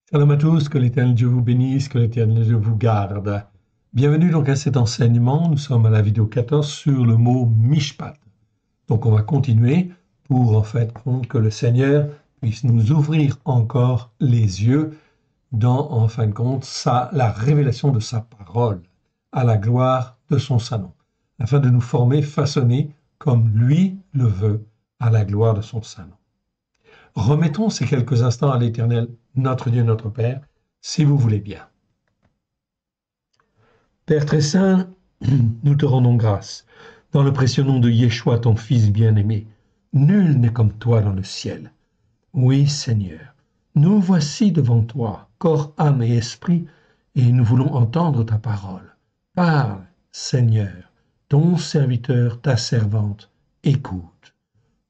Shalom à tous, que l'Éternel Dieu vous bénisse, que l'Éternel Dieu vous garde. Bienvenue donc à cet enseignement, nous sommes à la vidéo 14 sur le mot Mishpat. Donc on va continuer pour en fait que le Seigneur puisse nous ouvrir encore les yeux dans en fin de compte la révélation de sa parole à la gloire de son Saint-Nom, afin de nous former, façonner comme lui le veut à la gloire de son Saint-Nom. Remettons ces quelques instants à l'Éternel, notre Dieu, notre Père, si vous voulez bien. Père très saint, nous te rendons grâce, dans le précieux nom de Yeshua, ton Fils bien-aimé. Nul n'est comme toi dans le ciel. Oui, Seigneur, nous voici devant toi, corps, âme et esprit, et nous voulons entendre ta parole. Parle, Seigneur, ton serviteur, ta servante, écoute.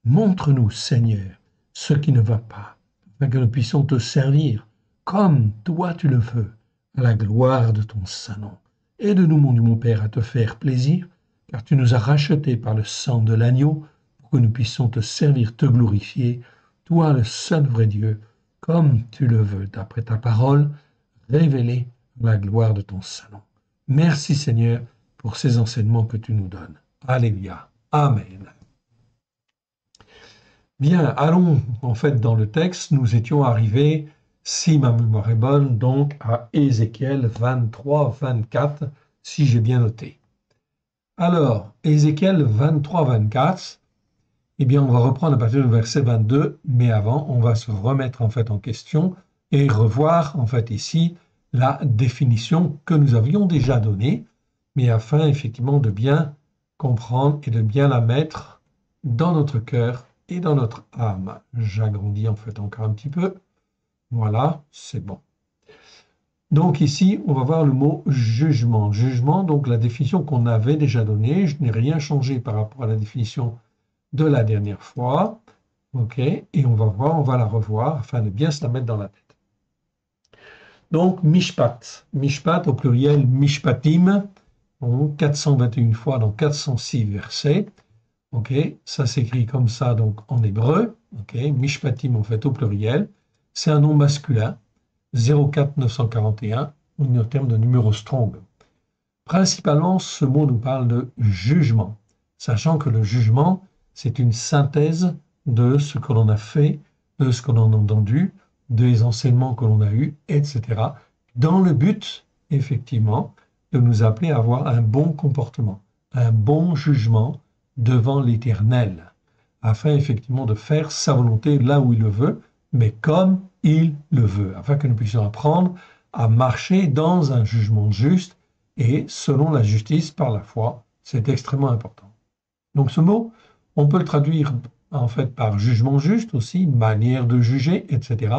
Montre-nous, Seigneur, ce qui ne va pas, afin que nous puissions te servir comme toi tu le veux, à la gloire de ton Saint-Nom. Aide-nous, mon Dieu, mon Père, à te faire plaisir, car tu nous as rachetés par le sang de l'agneau, pour que nous puissions te servir, te glorifier, toi le seul vrai Dieu, comme tu le veux, d'après ta parole, révéler la gloire de ton Saint-Nom. Merci, Seigneur, pour ces enseignements que tu nous donnes. Alléluia. Amen. Bien, allons en fait dans le texte. Nous étions arrivés, si ma mémoire est bonne, donc à Ézéchiel 23-24, si j'ai bien noté. Alors, Ézéchiel 23-24, eh bien, on va reprendre à partir du verset 22, mais avant, on va se remettre en fait en question et revoir en fait ici la définition que nous avions déjà donnée, mais afin effectivement de bien comprendre et de bien la mettre dans notre cœur et dans notre âme. J'agrandis en fait encore un petit peu. Voilà, c'est bon. Donc ici, on va voir le mot jugement. Jugement, donc la définition qu'on avait déjà donnée. Je n'ai rien changé par rapport à la définition de la dernière fois. OK, et on va voir, on va la revoir afin de bien se la mettre dans la tête. Donc, mishpat. Mishpat au pluriel mishpatim, 421 fois dans 406 versets. Ok, ça s'écrit comme ça donc en hébreu. Ok, mishpatim en fait au pluriel. C'est un nom masculin, 04 941, en termes de numéro strong. Principalement, ce mot nous parle de jugement, sachant que le jugement, c'est une synthèse de ce que l'on a fait, de ce que l'on a entendu, des enseignements que l'on a eus, etc., dans le but, effectivement, de nous appeler à avoir un bon comportement, un bon jugement devant l'Éternel, afin effectivement de faire sa volonté là où il le veut, mais comme il le veut, afin que nous puissions apprendre à marcher dans un jugement juste et selon la justice par la foi. C'est extrêmement important. Donc ce mot, on peut le traduire en fait par jugement juste aussi, manière de juger, etc.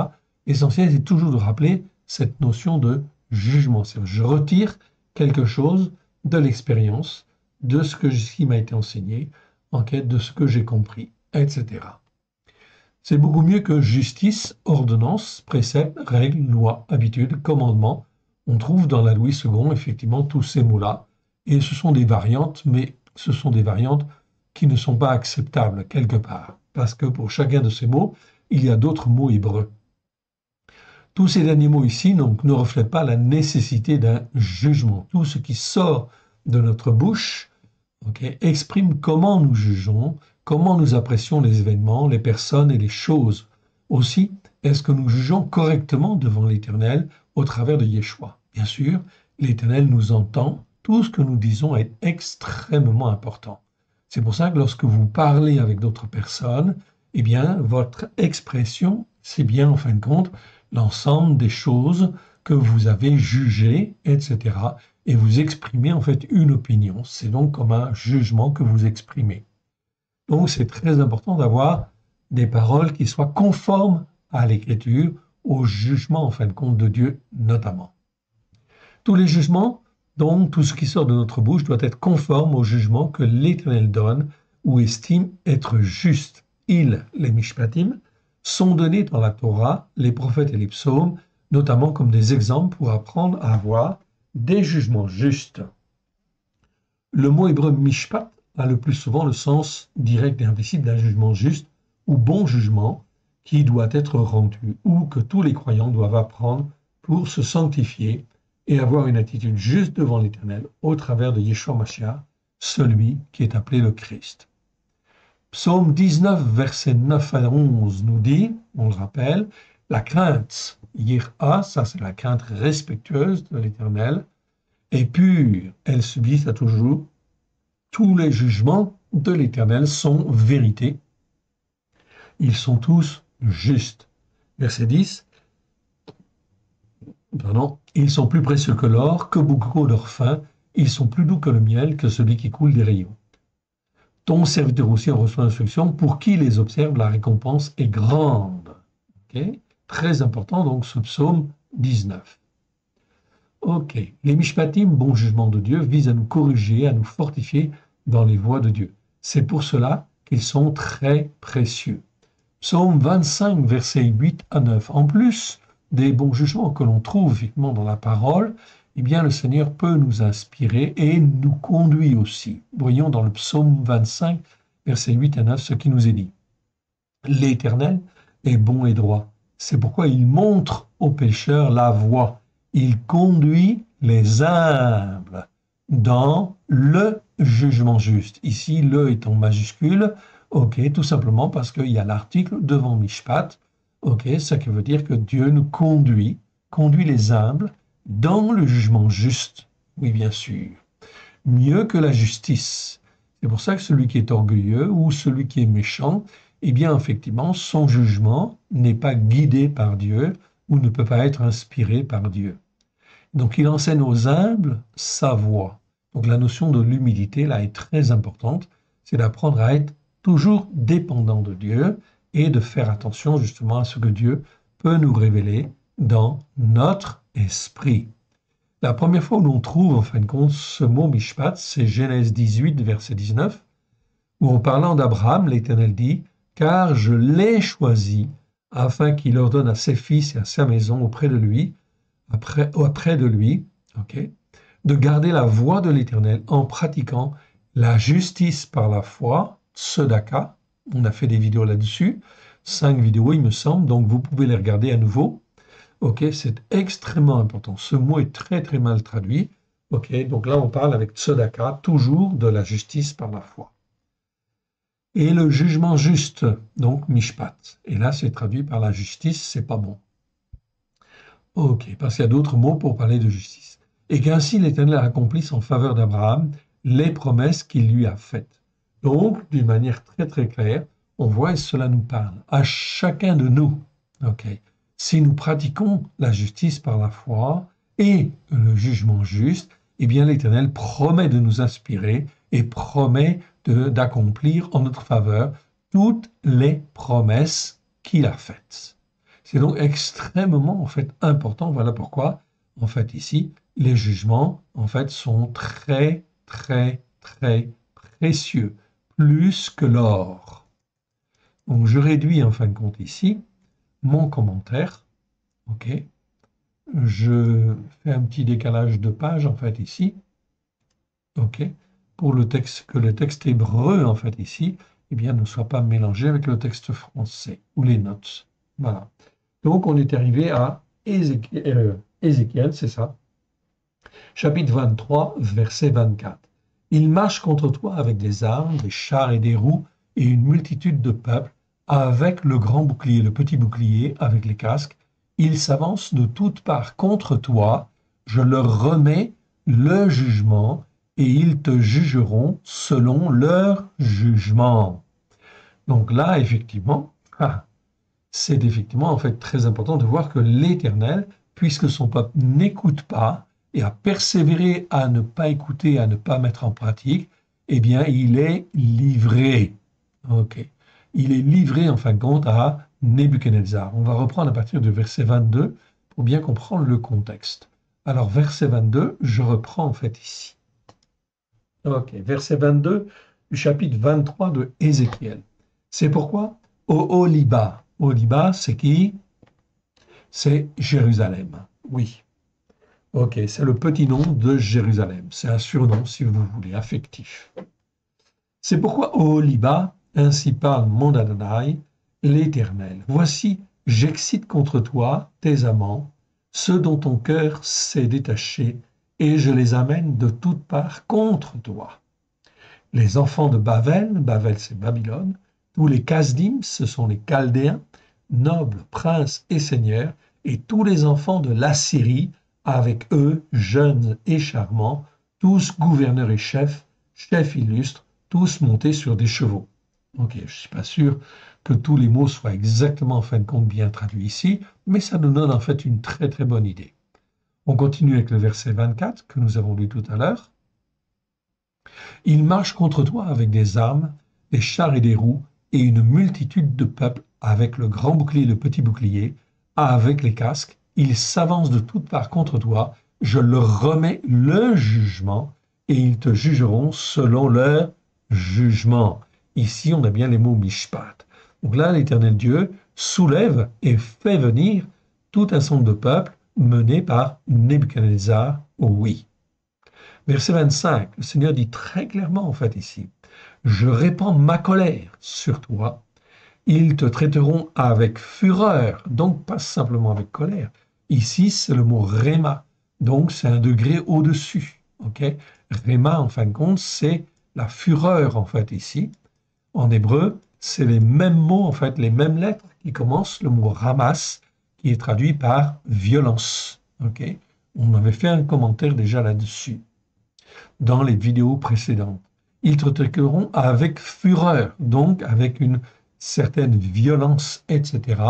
L'essentiel, c'est toujours de rappeler cette notion de jugement. C'est-à-dire, je retire quelque chose de l'expérience, de ce qui m'a été enseigné, en quête de ce que j'ai compris, etc. C'est beaucoup mieux que justice, ordonnance, précepte, règle, loi, habitude, commandement. On trouve dans la Louis II effectivement tous ces mots-là, et ce sont des variantes, mais ce sont des variantes qui ne sont pas acceptables quelque part, parce que pour chacun de ces mots, il y a d'autres mots hébreux. Tous ces derniers mots ici donc, ne reflètent pas la nécessité d'un jugement. Tout ce qui sort de notre bouche exprime comment nous jugeons, comment nous apprécions les événements, les personnes et les choses. Aussi, est-ce que nous jugeons correctement devant l'Éternel au travers de Yeshua? Bien sûr, l'Éternel nous entend, tout ce que nous disons est extrêmement important. C'est pour ça que lorsque vous parlez avec d'autres personnes, eh bien, votre expression, c'est bien en fin de compte l'ensemble des choses que vous avez jugées, etc., et vous exprimez en fait une opinion. C'est donc comme un jugement que vous exprimez. Donc c'est très important d'avoir des paroles qui soient conformes à l'Écriture, au jugement en fin de compte de Dieu notamment. Tous les jugements, donc tout ce qui sort de notre bouche doit être conforme au jugement que l'Éternel donne ou estime être juste. Les mishpatim, sont donnés dans la Torah, les prophètes et les psaumes, notamment comme des exemples pour apprendre à avoir des jugements justes. Le mot hébreu mishpat a le plus souvent le sens direct et implicite d'un jugement juste ou bon jugement qui doit être rendu ou que tous les croyants doivent apprendre pour se sanctifier et avoir une attitude juste devant l'Éternel au travers de Yeshua Mashiach, celui qui est appelé le Christ. Psaume 19, versets 9 à 11 nous dit, on le rappelle, la crainte, yir'a, ça c'est la crainte respectueuse de l'Éternel, est pure, elle subsiste à toujours. Tous les jugements de l'Éternel sont vérité. Ils sont tous justes. Verset 10, pardon, ils sont plus précieux que l'or, que beaucoup d'or fin, ils sont plus doux que le miel, que celui qui coule des rayons. Ton serviteur aussi en reçoit l'instruction, pour qui les observe, la récompense est grande. Okay. Très important, donc, ce psaume 19. Ok, les mishpatim, bon jugement de Dieu, visent à nous corriger, à nous fortifier dans les voies de Dieu. C'est pour cela qu'ils sont très précieux. Psaume 25, versets 8 à 9. En plus des bons jugements que l'on trouve effectivement dans la parole, eh bien le Seigneur peut nous inspirer et nous conduit aussi. Voyons dans le psaume 25, versets 8 à 9, ce qui nous est dit. L'Éternel est bon et droit. C'est pourquoi il montre aux pécheurs la voie. Il conduit les humbles dans le jugement juste. Ici, le est en majuscule, ok, tout simplement parce qu'il y a l'article devant Mishpat, ok, ce qui veut dire que Dieu nous conduit les humbles dans le jugement juste, oui bien sûr, mieux que la justice. C'est pour ça que celui qui est orgueilleux ou celui qui est méchant, eh bien effectivement, son jugement n'est pas guidé par Dieu ou ne peut pas être inspiré par Dieu. Donc il enseigne aux humbles sa voie. Donc la notion de l'humilité là est très importante, c'est d'apprendre à être toujours dépendant de Dieu et de faire attention justement à ce que Dieu peut nous révéler dans notre esprit. La première fois où l'on trouve en fin de compte ce mot mishpat, c'est Genèse 18, verset 19, où en parlant d'Abraham, l'Éternel dit « Car je l'ai choisi afin qu'il ordonne à ses fils et à sa maison auprès de lui, okay, de garder la voie de l'Éternel en pratiquant la justice par la foi, tzedaka ». On a fait des vidéos là-dessus, 5 vidéos il me semble, donc vous pouvez les regarder à nouveau. Ok, c'est extrêmement important. Ce mot est très très mal traduit. Ok, donc là on parle avec tzedaka, toujours de la justice par la foi. Et le jugement juste, donc mishpat. Et là c'est traduit par la justice, c'est pas bon. Ok, parce qu'il y a d'autres mots pour parler de justice. Et qu'ainsi l'Éternel accomplisse en faveur d'Abraham les promesses qu'il lui a faites. Donc, d'une manière très très claire, on voit, et cela nous parle, à chacun de nous. Ok. Si nous pratiquons la justice par la foi et le jugement juste, eh bien l'Éternel promet de nous inspirer et promet d'accomplir en notre faveur toutes les promesses qu'il a faites. C'est donc extrêmement en fait important. Voilà pourquoi en fait ici les jugements en fait sont très très très précieux, plus que l'or. Donc je réduis en fin de compte ici mon commentaire. Ok, je fais un petit décalage de page en fait ici. Ok, pour le texte, que le texte hébreu en fait ici, eh bien ne soit pas mélangé avec le texte français ou les notes. Voilà. Donc on est arrivé à Ézéchiel, c'est ça, chapitre 23, verset 24. Il marche contre toi avec des armes, des chars et des roues et une multitude de peuples, avec le grand bouclier, le petit bouclier, avec les casques. Ils s'avancent de toutes parts contre toi. Je leur remets le jugement et ils te jugeront selon leur jugement. Donc là, effectivement, c'est effectivement en fait très important de voir que l'Éternel, puisque son peuple n'écoute pas et a persévéré à ne pas écouter, à ne pas mettre en pratique, eh bien il est livré. Ok. Il est livré en fin de compte à Nebuchadnezzar. On va reprendre à partir du verset 22 pour bien comprendre le contexte. Alors verset 22, je reprends en fait ici. Ok, verset 22 du chapitre 23 de Ézéchiel. C'est pourquoi Oholiba. Oholiba, c'est qui? C'est Jérusalem. Oui. Ok, c'est le petit nom de Jérusalem. C'est un surnom, si vous voulez, affectif. C'est pourquoi Oholiba, ainsi parle mon Adonai, l'Éternel. Voici, j'excite contre toi tes amants, ceux dont ton cœur s'est détaché, et je les amène de toutes parts contre toi. Les enfants de Babel, Babel c'est Babylone, tous les Kasdim, ce sont les Chaldéens, nobles, princes et seigneurs, et tous les enfants de l'Assyrie, avec eux, jeunes et charmants, tous gouverneurs et chefs, chefs illustres, tous montés sur des chevaux. Ok, je ne suis pas sûr que tous les mots soient exactement en fin de compte bien traduits ici, mais ça nous donne en fait une très très bonne idée. On continue avec le verset 24 que nous avons lu tout à l'heure. Ils marchent contre toi avec des armes, des chars et des roues, et une multitude de peuples avec le grand bouclier et le petit bouclier, avec les casques. Ils s'avancent de toutes parts contre toi. Je leur remets le jugement, et ils te jugeront selon leur jugement. Ici, on a bien les mots mishpat. Donc là, l'Éternel Dieu soulève et fait venir tout un ensemble de peuples menés par Nebuchadnezzar, oui. Verset 25, le Seigneur dit très clairement en fait ici, « Je répands ma colère sur toi, ils te traiteront avec fureur », donc pas simplement avec colère. Ici, c'est le mot réma, donc c'est un degré au-dessus. Okay, réma, en fin de compte, c'est la fureur en fait ici. En hébreu, c'est les mêmes mots, en fait, les mêmes lettres qui commencent le mot ramas, qui est traduit par violence. Okay, on avait fait un commentaire déjà là-dessus dans les vidéos précédentes. Ils te traiteront avec fureur, donc avec une certaine violence, etc.,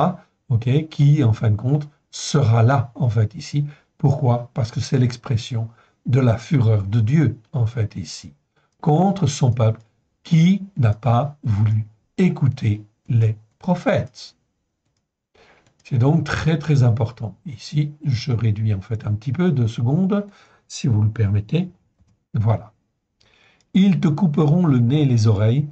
okay, qui, en fin de compte, sera là, en fait, ici. Pourquoi? Parce que c'est l'expression de la fureur de Dieu, en fait, ici, contre son peuple qui n'a pas voulu écouter les prophètes. C'est donc très, très important. Ici, je réduis, en fait, un petit peu, 2 secondes, si vous le permettez. Voilà. Ils te couperont le nez et les oreilles,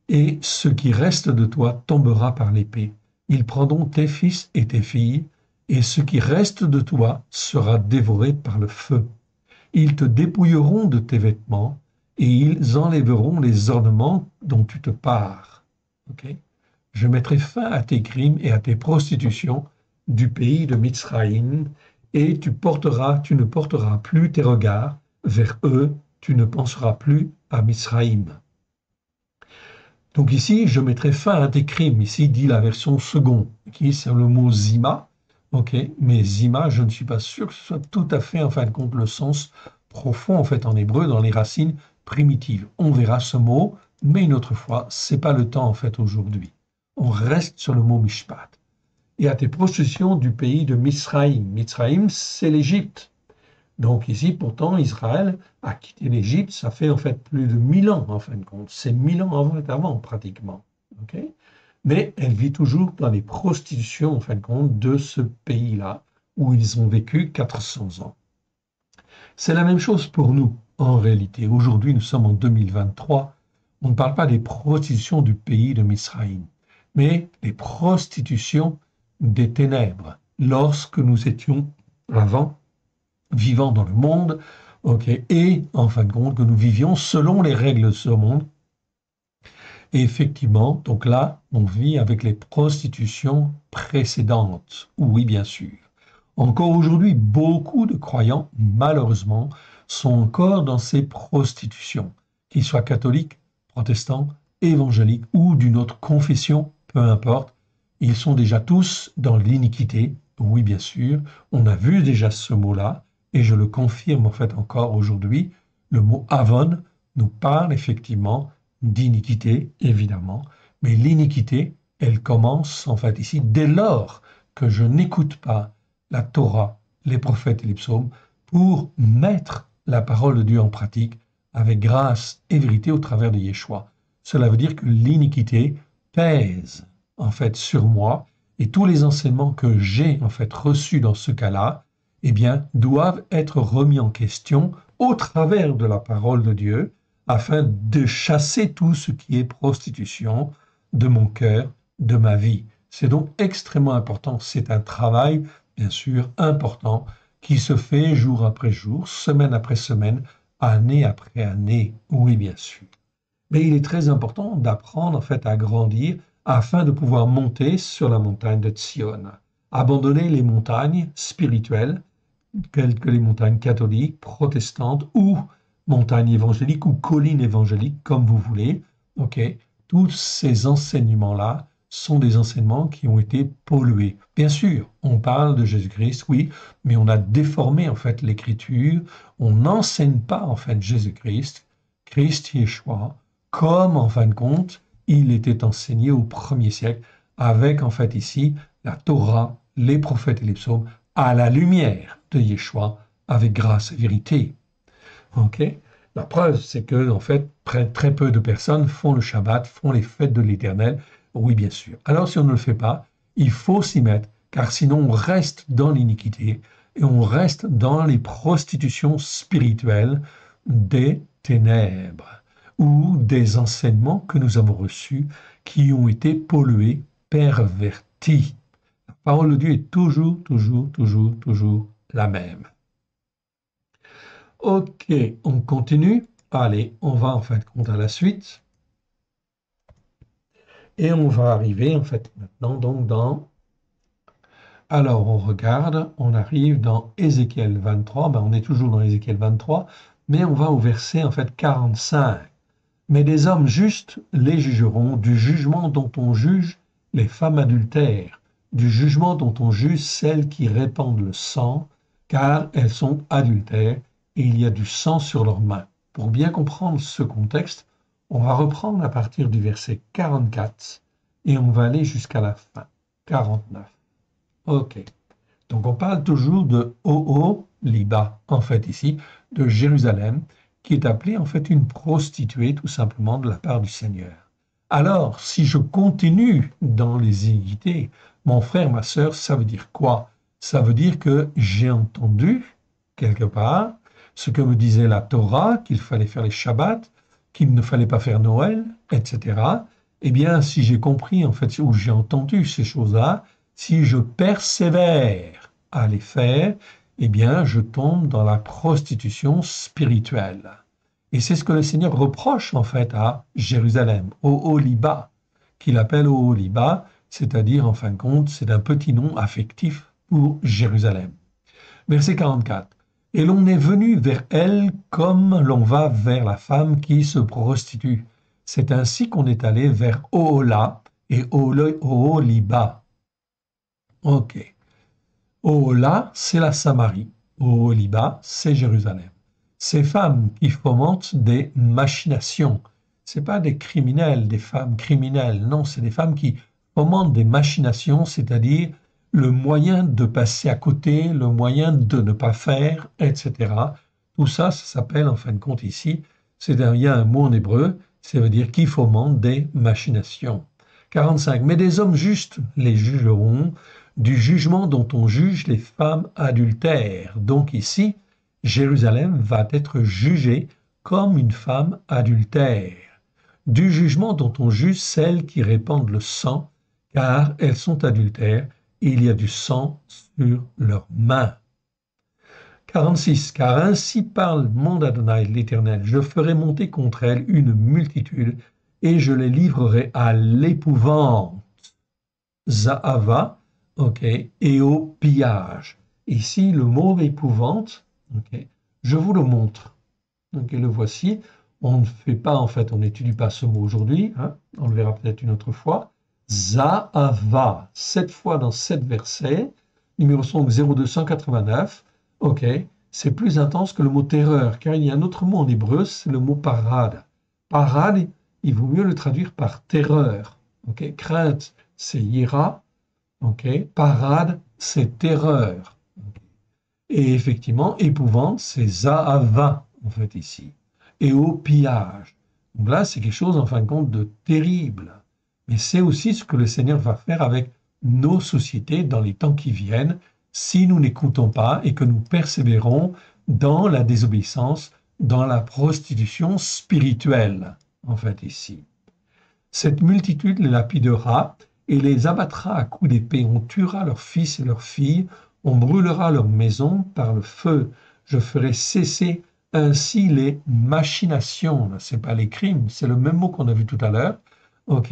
et ce qui reste de toi tombera par l'épée. Ils prendront tes fils et tes filles, et ce qui reste de toi sera dévoré par le feu. Ils te dépouilleront de tes vêtements, et ils enlèveront les ornements dont tu te pares. Okay? Je mettrai fin à tes crimes et à tes prostitutions du pays de Mitzraïm, et tu ne porteras plus tes regards vers eux, tu ne penseras plus à Mitzraïm. Donc ici, je mettrai fin à tes crimes. Ici, dit la version seconde, qui c'est le mot zima. Ok, mais zima, je ne suis pas sûr que ce soit tout à fait, en fin de compte, le sens profond, en fait, en hébreu, dans les racines primitives. On verra ce mot, mais une autre fois, c'est pas le temps, en fait, aujourd'hui. On reste sur le mot mishpat. Et à tes prostitutions du pays de Mitzraïm. Mitzraïm, c'est l'Égypte. Donc ici, pourtant, Israël a quitté l'Égypte, ça fait en fait plus de 1000 ans, en fin de compte. C'est 1000 ans avant pratiquement. Okay, mais elle vit toujours dans les prostitutions, en fin de compte, de ce pays-là, où ils ont vécu 400 ans. C'est la même chose pour nous, en réalité. Aujourd'hui, nous sommes en 2023. On ne parle pas des prostitutions du pays de Misraïm, mais des prostitutions des ténèbres, lorsque nous étions avant vivant dans le monde, okay, et en fin de compte que nous vivions selon les règles de ce monde. Et effectivement, donc là, on vit avec les prostitutions précédentes. Oui, bien sûr. Encore aujourd'hui, beaucoup de croyants, malheureusement, sont encore dans ces prostitutions, qu'ils soient catholiques, protestants, évangéliques ou d'une autre confession, peu importe. Ils sont déjà tous dans l'iniquité. Oui, bien sûr. On a vu déjà ce mot-là. Et je le confirme en fait encore aujourd'hui, le mot avon nous parle effectivement d'iniquité, évidemment, mais l'iniquité, elle commence en fait ici dès lors que je n'écoute pas la Torah, les prophètes et les psaumes pour mettre la parole de Dieu en pratique avec grâce et vérité au travers de Yeshua. Cela veut dire que l'iniquité pèse en fait sur moi et tous les enseignements que j'ai en fait reçus dans ce cas-là, eh bien, doivent être remis en question au travers de la parole de Dieu, afin de chasser tout ce qui est prostitution de mon cœur, de ma vie. C'est donc extrêmement important. C'est un travail, bien sûr, important, qui se fait jour après jour, semaine après semaine, année après année. Oui, bien sûr. Mais il est très important d'apprendre, en fait, à grandir afin de pouvoir monter sur la montagne de Sion. Abandonner les montagnes spirituelles, telles que les montagnes catholiques, protestantes ou montagnes évangéliques ou collines évangéliques, comme vous voulez. Ok, tous ces enseignements-là sont des enseignements qui ont été pollués. Bien sûr, on parle de Jésus-Christ, oui, mais on a déformé en fait l'écriture. On n'enseigne pas en fait Jésus-Christ, Christ Yeshua, comme en fin de compte il était enseigné au 1er siècle, avec en fait ici la Torah, les prophètes et les psaumes, à la lumière de Yeshua, avec grâce et vérité. Ok. La preuve, c'est que en fait, très peu de personnes font le Shabbat, font les fêtes de l'Éternel. Oui, bien sûr. Alors, si on ne le fait pas, il faut s'y mettre, car sinon on reste dans l'iniquité et on reste dans les prostitutions spirituelles des ténèbres ou des enseignements que nous avons reçus qui ont été pollués, pervertis. La parole de Dieu est toujours la même. Ok, on continue. Allez, on va en fin de compte à la suite. Et on va arriver en fait maintenant donc dans... Alors on regarde, on arrive dans Ézéchiel 23. Ben, on est toujours dans Ézéchiel 23, mais on va au verset en fait 45. Mais des hommes justes les jugeront du jugement dont on juge les femmes adultères, du jugement dont on juge celles qui répandent le sang, car elles sont adultères et il y a du sang sur leurs mains. Pour bien comprendre ce contexte, on va reprendre à partir du verset 44 et on va aller jusqu'à la fin, 49. Ok. Donc on parle toujours de Oholiba, en fait ici, de Jérusalem, qui est appelée en fait une prostituée tout simplement de la part du Seigneur. Alors, si je continue dans les iniquités, mon frère, ma sœur, ça veut dire quoi? Ça veut dire que j'ai entendu, quelque part, ce que me disait la Torah, qu'il fallait faire les Shabbats, qu'il ne fallait pas faire Noël, etc. Eh bien, si j'ai compris, en fait, ou j'ai entendu ces choses-là, si je persévère à les faire, eh bien, je tombe dans la prostitution spirituelle. Et c'est ce que le Seigneur reproche, en fait, à Jérusalem, au Oholiba, qu'il appelle Oholiba, c'est-à-dire, en fin de compte, c'est un petit nom affectif pour Jérusalem. Verset 44. Et l'on est venu vers elle comme l'on va vers la femme qui se prostitue. C'est ainsi qu'on est allé vers Ohola et Oholiba. Ok. Ohola, c'est la Samarie. Oholiba, c'est Jérusalem. Ces femmes qui fomentent des machinations. Ce pas des criminels, des femmes criminelles. Non, c'est des femmes qui fomentent des machinations, c'est-à-dire le moyen de passer à côté, le moyen de ne pas faire, etc. Tout ça, ça s'appelle, en fin de compte ici, il y a un mot en hébreu, ça veut dire qui fomente des machinations. 45. Mais des hommes justes les jugeront du jugement dont on juge les femmes adultères. Donc ici, Jérusalem va être jugée comme une femme adultère. Du jugement dont on juge celles qui répandent le sang, car elles sont adultères, et il y a du sang sur leurs mains. 46. Car ainsi parle mon Adonai l'Éternel, je ferai monter contre elles une multitude, et je les livrerai à l'épouvante, Zahava, ok, et au pillage. Ici, le mot épouvante, ok, je vous le montre. Donc, le voici. On ne fait pas, en fait, on n'étudie pas ce mot aujourd'hui, hein, on le verra peut-être une autre fois. Zahava, 7 fois dans 7 versets, numéro 0289, ok, c'est plus intense que le mot terreur, car il y a un autre mot en hébreu, c'est le mot parade. Parade, il vaut mieux le traduire par terreur, ok, crainte, c'est yira, ok, parade, c'est terreur. Okay. Et effectivement, épouvante, c'est zahava, en fait, ici. Et au pillage. Donc là, c'est quelque chose, en fin de compte, de terrible. Mais c'est aussi ce que le Seigneur va faire avec nos sociétés dans les temps qui viennent, si nous n'écoutons pas et que nous persévérons dans la désobéissance, dans la prostitution spirituelle, en fait, ici. Cette multitude les lapidera et les abattra à coups d'épée. On tuera leurs fils et leurs filles, on brûlera leurs maisons par le feu. Je ferai cesser ainsi les machinations. Ce n'est pas les crimes, c'est le même mot qu'on a vu tout à l'heure. Ok,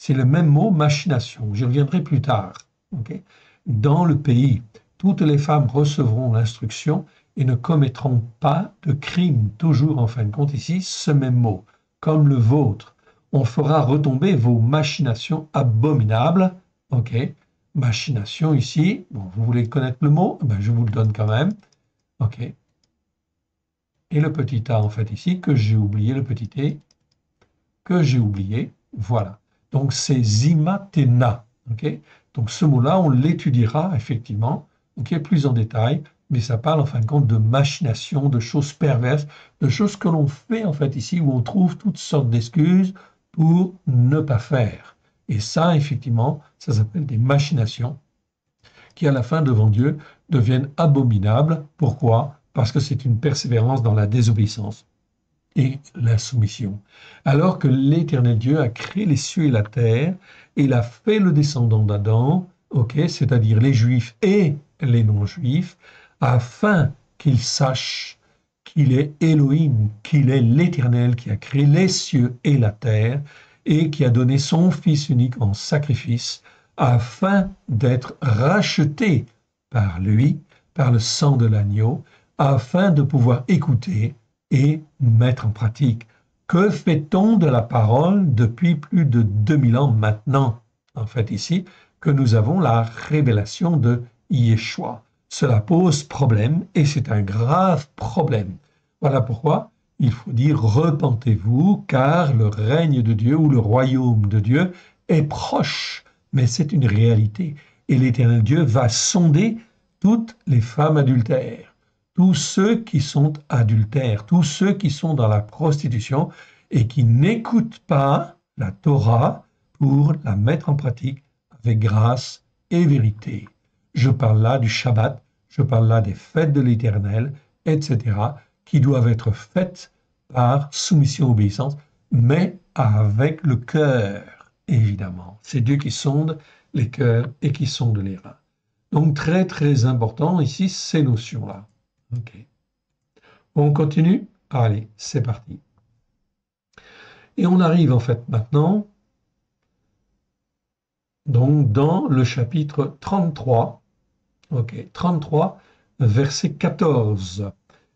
C'est le même mot machination. J'y reviendrai plus tard. Okay? Dans le pays, toutes les femmes recevront l'instruction et ne commettront pas de crime. Toujours en fin de compte ici, ce même mot, comme le vôtre. On fera retomber vos machinations abominables. Ok, machination ici. Bon, vous voulez connaître le mot? Ben, je vous le donne quand même. Ok. Et le petit a en fait ici que j'ai oublié, le petit t que j'ai oublié. Voilà. Donc c'est zimatena. Ok. Donc ce mot-là, on l'étudiera effectivement. Ok, plus en détail. Mais ça parle en fin de compte de machination, de choses perverses, de choses que l'on fait en fait ici, où on trouve toutes sortes d'excuses pour ne pas faire. Et ça, effectivement, ça s'appelle des machinations qui, à la fin, devant Dieu, deviennent abominables. Pourquoi? Parce que c'est une persévérance dans la désobéissance et la soumission. Alors que l'Éternel Dieu a créé les cieux et la terre, et il a fait le descendant d'Adam, okay, c'est-à-dire les Juifs et les non-Juifs, afin qu'ils sachent qu'il est Elohim, qu'il est l'Éternel qui a créé les cieux et la terre, et qui a donné son Fils unique en sacrifice, afin d'être racheté par lui, par le sang de l'agneau, afin de pouvoir écouter et mettre en pratique. Que fait-on de la parole depuis plus de 2000 ans maintenant? En fait, ici, que nous avons la révélation de Yeshua. Cela pose problème et c'est un grave problème. Voilà pourquoi il faut dire repentez-vous car le règne de Dieu ou le royaume de Dieu est proche. Mais c'est une réalité. Et l'Éternel Dieu va sonder toutes les femmes adultères, tous ceux qui sont adultères, tous ceux qui sont dans la prostitution et qui n'écoutent pas la Torah pour la mettre en pratique avec grâce et vérité. Je parle là du Shabbat, je parle là des fêtes de l'Éternel, etc., qui doivent être faites par soumission-obéissance, mais avec le cœur, évidemment. C'est Dieu qui sonde les cœurs et qui sonde les reins. Donc très très important ici ces notions-là. Ok. On continue? Allez, c'est parti. Et on arrive en fait maintenant donc dans le chapitre 33. Ok, 33, verset 14.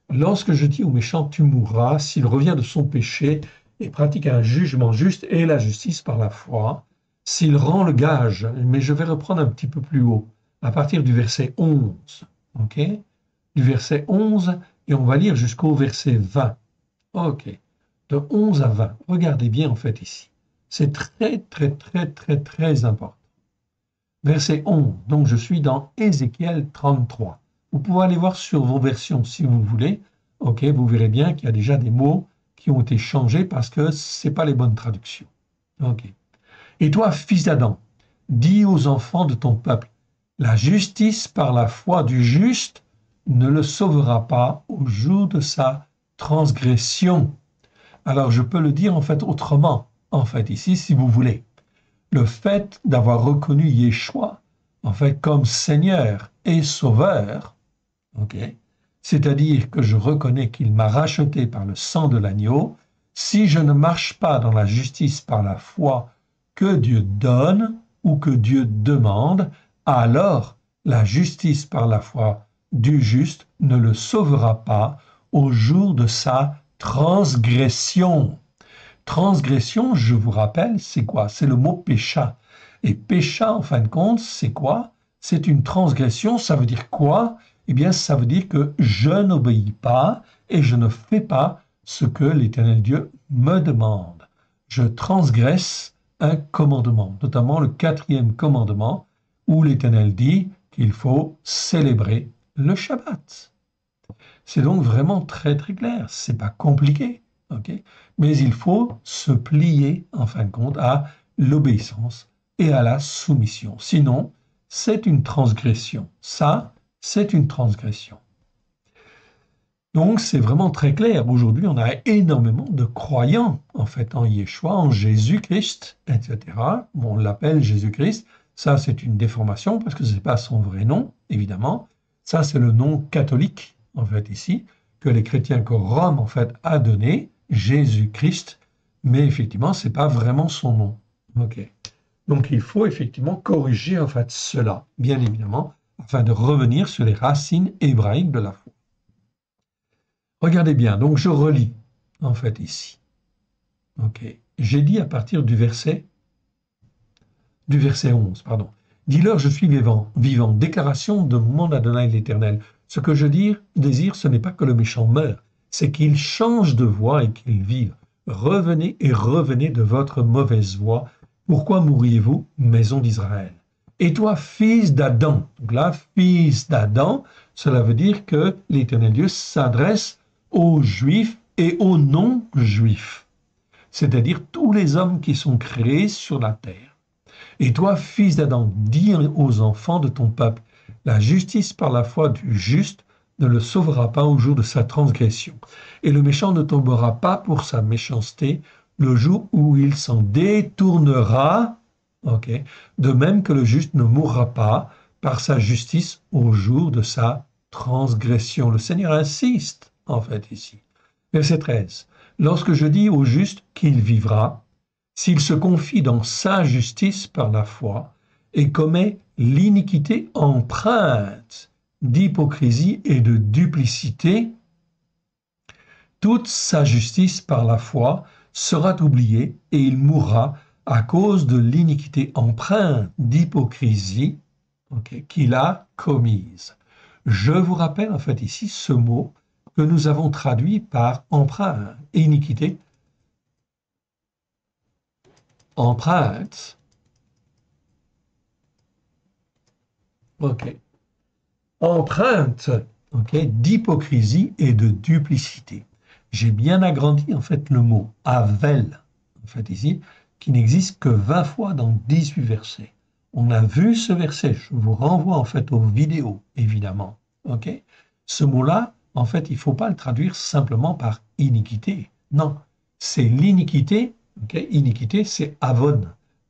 Lorsque je dis au méchant, tu mourras, s'il revient de son péché et pratique un jugement juste et la justice par la foi, s'il rend le gage, mais je vais reprendre un petit peu plus haut, à partir du verset 11, ok, du verset 11, et on va lire jusqu'au verset 20, ok, de 11 à 20, regardez bien en fait ici, c'est très très très très très important. Verset 11, donc je suis dans Ézéchiel 33. Vous pouvez aller voir sur vos versions si vous voulez. Ok, vous verrez bien qu'il y a déjà des mots qui ont été changés parce que ce n'est pas les bonnes traductions. Ok. Et toi, fils d'Adam, dis aux enfants de ton peuple, la justice par la foi du juste ne le sauvera pas au jour de sa transgression. Alors je peux le dire en fait autrement, en fait ici si vous voulez. Le fait d'avoir reconnu Yeshua en fait comme Seigneur et Sauveur, okay, c'est-à-dire que je reconnais qu'il m'a racheté par le sang de l'agneau, si je ne marche pas dans la justice par la foi que Dieu donne ou que Dieu demande, alors la justice par la foi du juste ne le sauvera pas au jour de sa transgression. Transgression, je vous rappelle, c'est quoi? C'est le mot pécha. Et pécha, en fin de compte, c'est quoi? C'est une transgression, ça veut dire quoi? Eh bien, ça veut dire que je n'obéis pas et je ne fais pas ce que l'Éternel Dieu me demande. Je transgresse un commandement, notamment le 4e commandement, où l'Éternel dit qu'il faut célébrer le Shabbat. C'est donc vraiment très très clair, c'est pas compliqué. Okay? Mais il faut se plier, en fin de compte, à l'obéissance et à la soumission. Sinon, c'est une transgression. Ça, c'est une transgression. Donc, c'est vraiment très clair. Aujourd'hui, on a énormément de croyants, en fait, en Yeshua, en Jésus-Christ, etc. Bon, on l'appelle Jésus-Christ. Ça, c'est une déformation parce que ce n'est pas son vrai nom, évidemment. Ça, c'est le nom catholique, en fait, ici, que les chrétiens que Rome, en fait, a donné. Jésus-Christ, mais effectivement, ce n'est pas vraiment son nom. Ok. Donc il faut effectivement corriger en fait cela, bien évidemment, afin de revenir sur les racines hébraïques de la foi. Regardez bien, donc je relis en fait ici. Ok, j'ai dit à partir du verset 11, pardon. Dis-leur, je suis vivant, vivant, déclaration de mon Adonai l'Éternel. Ce que je désire, ce n'est pas que le méchant meure, c'est qu'il change de voie et qu'il vive. Revenez et revenez de votre mauvaise voie. Pourquoi mourriez-vous, maison d'Israël? Et toi, fils d'Adam, donc là, fils d'Adam, cela veut dire que l'Éternel Dieu s'adresse aux Juifs et aux non-Juifs, c'est-à-dire tous les hommes qui sont créés sur la terre. Et toi, fils d'Adam, dis aux enfants de ton peuple, la justice par la foi du juste ne le sauvera pas au jour de sa transgression. Et le méchant ne tombera pas pour sa méchanceté le jour où il s'en détournera, okay, de même que le juste ne mourra pas par sa justice au jour de sa transgression. Le Seigneur insiste, en fait, ici. Verset 13. Lorsque je dis au juste qu'il vivra, s'il se confie dans sa justice par la foi et commet l'iniquité empreinte d'hypocrisie et de duplicité, toute sa justice par la foi sera oubliée et il mourra à cause de l'iniquité empreinte d'hypocrisie qu'il a commise. Je vous rappelle en fait ici ce mot que nous avons traduit par empreinte, iniquité, empreinte. Empreinte, d'hypocrisie et de duplicité. J'ai bien agrandi en fait le mot avel, en fait ici, qui n'existe que 20 fois dans 18 versets. On a vu ce verset, je vous renvoie en fait aux vidéos, évidemment. Ce mot-là, en fait, il ne faut pas le traduire simplement par iniquité. Non, c'est l'iniquité. Iniquité, c'est avon.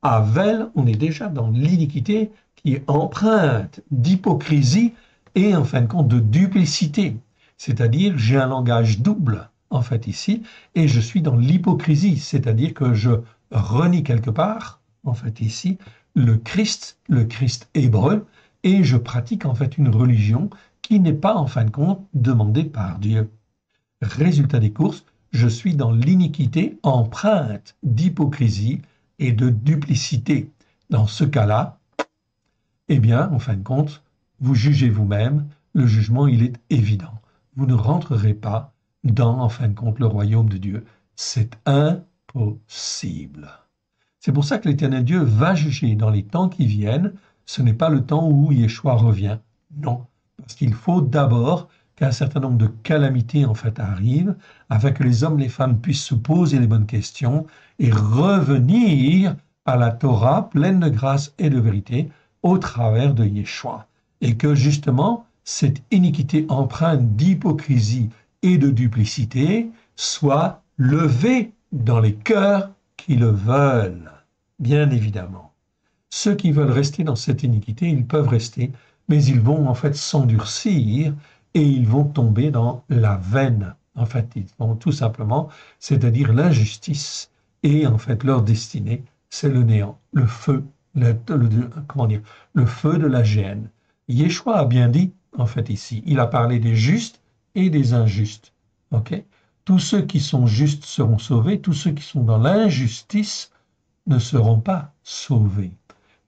Avel, on est déjà dans l'iniquité qui est empreinte d'hypocrisie et en fin de compte de duplicité. C'est-à-dire, j'ai un langage double, en fait, ici, et je suis dans l'hypocrisie, c'est-à-dire que je renie quelque part, en fait, ici, le Christ hébreu, et je pratique en fait une religion qui n'est pas, en fin de compte, demandée par Dieu. Résultat des courses, je suis dans l'iniquité empreinte d'hypocrisie et de duplicité. Dans ce cas-là, eh bien, en fin de compte, vous jugez vous-même, le jugement, il est évident. Vous ne rentrerez pas dans, en fin de compte, le royaume de Dieu. C'est impossible. C'est pour ça que l'Éternel Dieu va juger dans les temps qui viennent. Ce n'est pas le temps où Yeshua revient. Non, parce qu'il faut d'abord qu'un certain nombre de calamités en fait arrivent, afin que les hommes et les femmes puissent se poser les bonnes questions et revenir à la Torah pleine de grâce et de vérité au travers de Yeshua. Et que justement, cette iniquité empreinte d'hypocrisie et de duplicité soit levée dans les cœurs qui le veulent, bien évidemment. Ceux qui veulent rester dans cette iniquité, ils peuvent rester, mais ils vont en fait s'endurcir et ils vont tomber dans la veine, en fait, ils vont tout simplement, c'est-à-dire l'injustice, et en fait leur destinée, c'est le néant, le feu, le feu de la géhenne. Yeshua a bien dit, en fait ici, il a parlé des justes et des injustes. Tous ceux qui sont justes seront sauvés, tous ceux qui sont dans l'injustice ne seront pas sauvés.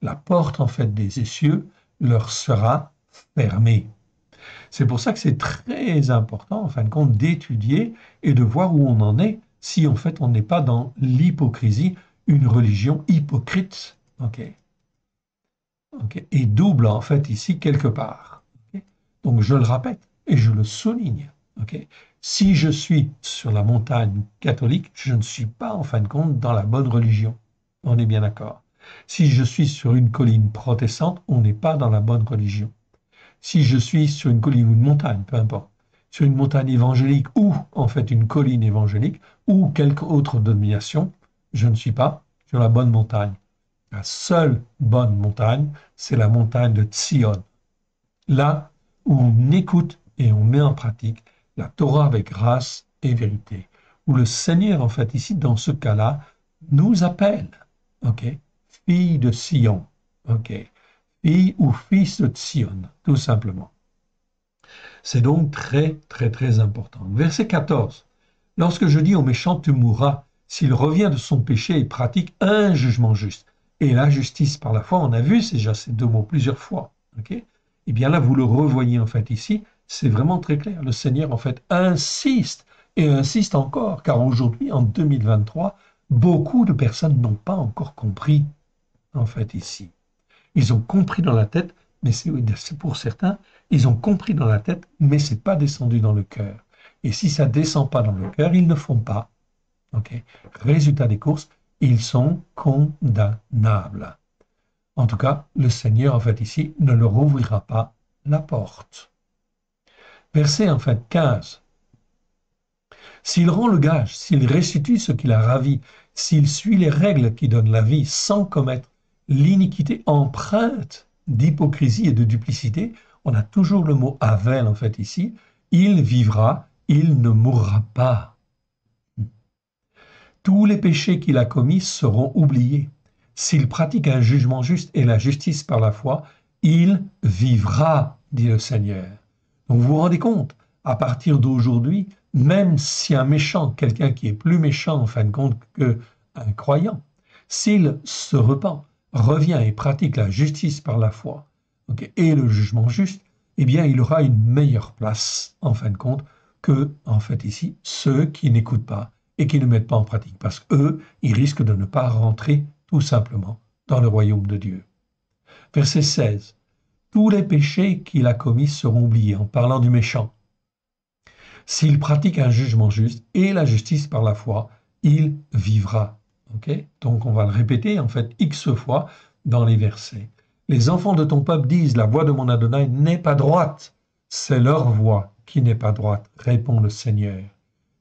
La porte en fait des cieux leur sera fermée. C'est pour ça que c'est très important, en fin de compte, d'étudier et de voir où on en est, si en fait on n'est pas dans l'hypocrisie, une religion hypocrite, et double en fait ici quelque part. Donc je le répète et je le souligne. Si je suis sur la montagne catholique, je ne suis pas en fin de compte dans la bonne religion. On est bien d'accord. Si je suis sur une colline protestante, on n'est pas dans la bonne religion. Si je suis sur une colline ou une montagne, peu importe, sur une montagne évangélique ou en fait une colline évangélique ou quelque autre dénomination, je ne suis pas sur la bonne montagne. La seule bonne montagne, c'est la montagne de Tzion. Là où on écoute et on met en pratique la Torah avec grâce et vérité. Où le Seigneur, en fait, ici, dans ce cas-là, nous appelle, fille de Sion. Ok. Fille ou fils de Sion, tout simplement. C'est donc très, très, très important. Verset 14. Lorsque je dis au méchant, tu mourras, s'il revient de son péché et pratique un jugement juste. Et la justice par la foi, on a vu déjà ces deux mots plusieurs fois. Okay. Et bien là, vous le revoyez en fait ici, c'est vraiment très clair. Le Seigneur en fait insiste et insiste encore, car aujourd'hui, en 2023, beaucoup de personnes n'ont pas encore compris en fait ici. Ils ont compris dans la tête, mais c'est pour certains, ils ont compris dans la tête, mais c'est pas descendu dans le cœur. Et si ça descend pas dans le cœur, ils ne font pas. Okay. Résultat des courses, ils sont condamnables. En tout cas, le Seigneur, en fait, ici, ne leur ouvrira pas la porte. Verset, en fait, 15. S'il rend le gage, s'il restitue ce qu'il a ravi, s'il suit les règles qui donnent la vie sans commettre l'iniquité empreinte d'hypocrisie et de duplicité, on a toujours le mot avel, en fait, ici, il vivra, il ne mourra pas. Tous les péchés qu'il a commis seront oubliés. S'il pratique un jugement juste et la justice par la foi, il vivra, dit le Seigneur. Donc vous vous rendez compte, à partir d'aujourd'hui, même si un méchant, quelqu'un qui est plus méchant en fin de compte qu'un croyant, s'il se repent, revient et pratique la justice par la foi, okay, et le jugement juste, eh bien il aura une meilleure place en fin de compte que, en fait ici, ceux qui n'écoutent pas et qui ne mettent pas en pratique, parce qu'eux, ils risquent de ne pas rentrer tout simplement dans le royaume de Dieu. Verset 16. Tous les péchés qu'il a commis seront oubliés, en parlant du méchant. S'il pratique un jugement juste et la justice par la foi, il vivra. Okay. Donc on va le répéter en fait X fois dans les versets. Les enfants de ton peuple disent, la voix de mon Adonai n'est pas droite. C'est leur voix qui n'est pas droite, répond le Seigneur.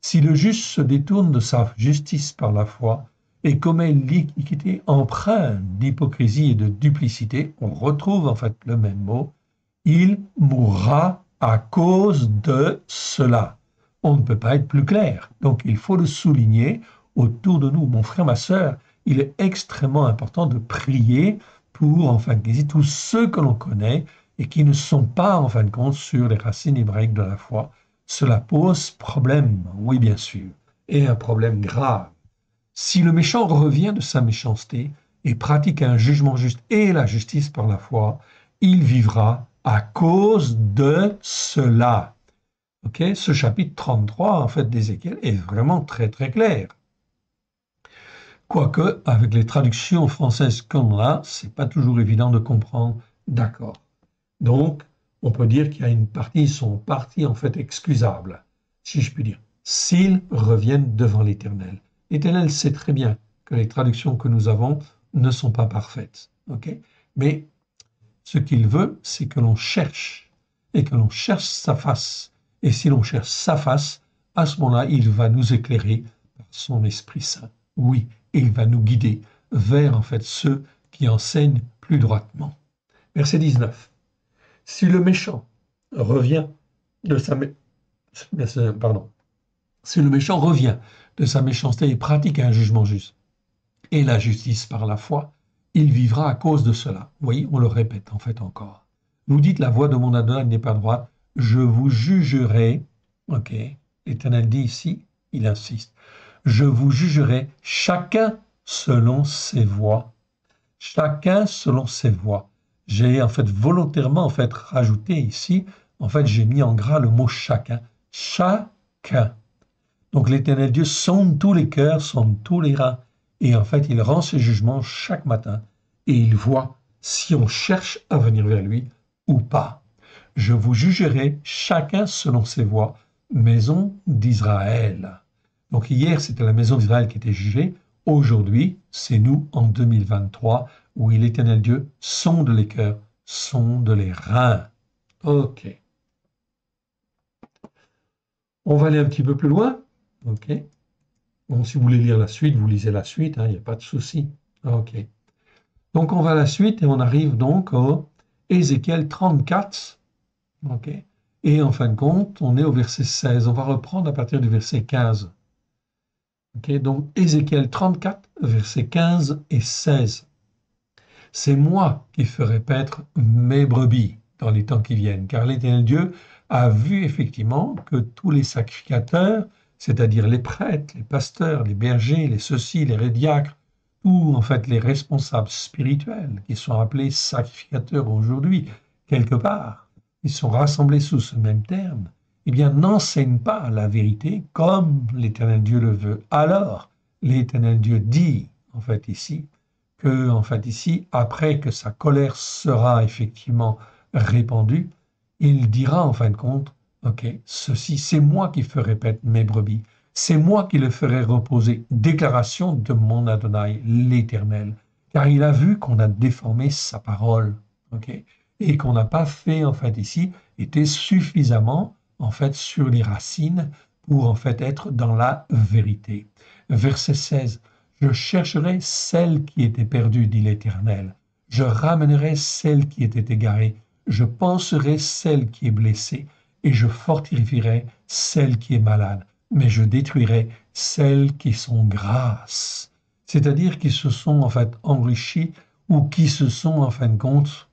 Si le juste se détourne de sa justice par la foi et commet l'iniquité empreinte d'hypocrisie et de duplicité, on retrouve en fait le même mot, il mourra à cause de cela. On ne peut pas être plus clair. Donc il faut le souligner autour de nous. Mon frère, ma sœur, il est extrêmement important de prier pour, en fin de compte, tous ceux que l'on connaît et qui ne sont pas, en fin de compte, sur les racines hébraïques de la foi. Cela pose problème, oui bien sûr, et un problème grave. Si le méchant revient de sa méchanceté et pratique un jugement juste et la justice par la foi, il vivra à cause de cela. Okay. Ce chapitre 33, en fait, d'Ézéchiel est vraiment très très clair. Quoique, avec les traductions françaises comme là, c'est pas toujours évident de comprendre. D'accord. Donc, on peut dire qu'il y a une partie, son partie en fait excusable, si je puis dire, s'ils reviennent devant l'Éternel. L'Éternel sait très bien que les traductions que nous avons ne sont pas parfaites, okay. Mais ce qu'il veut, c'est que l'on cherche, et que l'on cherche sa face. Et si l'on cherche sa face, à ce moment-là, il va nous éclairer par son Esprit Saint. Oui, et il va nous guider vers en fait ceux qui enseignent plus droitement. Verset 19. Si le méchant revient de sa méchanceté et pratique un jugement juste et la justice par la foi, il vivra à cause de cela. Vous voyez, on le répète en fait encore. Vous dites, la voix de mon Adonai n'est pas droite, je vous jugerai, ok, l'Éternel dit ici, il insiste, je vous jugerai chacun selon ses voies. Chacun selon ses voies. J'ai en fait volontairement en fait rajouté ici, en fait j'ai mis en gras le mot chacun. Chacun. Donc l'Éternel Dieu sonde tous les cœurs, sonde tous les reins. Et en fait il rend ses jugements chaque matin. Et il voit si on cherche à venir vers lui ou pas. Je vous jugerai chacun selon ses voies, maison d'Israël. Donc hier c'était la maison d'Israël qui était jugée. Aujourd'hui, c'est nous en 2023, où l'Éternel Dieu sonde les cœurs, sonde les reins. Ok. On va aller un petit peu plus loin. Ok. Bon, si vous voulez lire la suite, vous lisez la suite, il n'y a pas de souci. Ok. Donc on va à la suite et on arrive donc au Ézéchiel 34. Ok. Et en fin de compte, on est au verset 16. On va reprendre à partir du verset 15. Okay, donc Ézéchiel 34, versets 15 et 16. C'est moi qui ferai paître mes brebis dans les temps qui viennent, car l'Éternel Dieu a vu effectivement que tous les sacrificateurs, c'est-à-dire les prêtres, les pasteurs, les bergers, les ceci, les diacres, tous en fait les responsables spirituels qui sont appelés sacrificateurs aujourd'hui, quelque part, ils sont rassemblés sous ce même terme, eh bien n'enseignent pas la vérité comme l'Éternel Dieu le veut. Alors, l'Éternel Dieu dit en fait ici, après que sa colère sera effectivement répandue, il dira en fin de compte, ok, ceci, c'est moi qui ferai paître mes brebis, c'est moi qui le ferai reposer. Déclaration de mon Adonai, l'Éternel, car il a vu qu'on a déformé sa parole, ok, et qu'on n'a pas fait en fait ici, était suffisamment en fait sur les racines pour en fait être dans la vérité. Verset 16. Je chercherai celle qui était perdue, dit l'Éternel. Je ramènerai celle qui était égarée. Je panserai celle qui est blessée. Et je fortifierai celle qui est malade. Mais je détruirai celles qui sont grasses. C'est-à-dire qui se sont en fait enrichies ou qui se sont en fin de compte,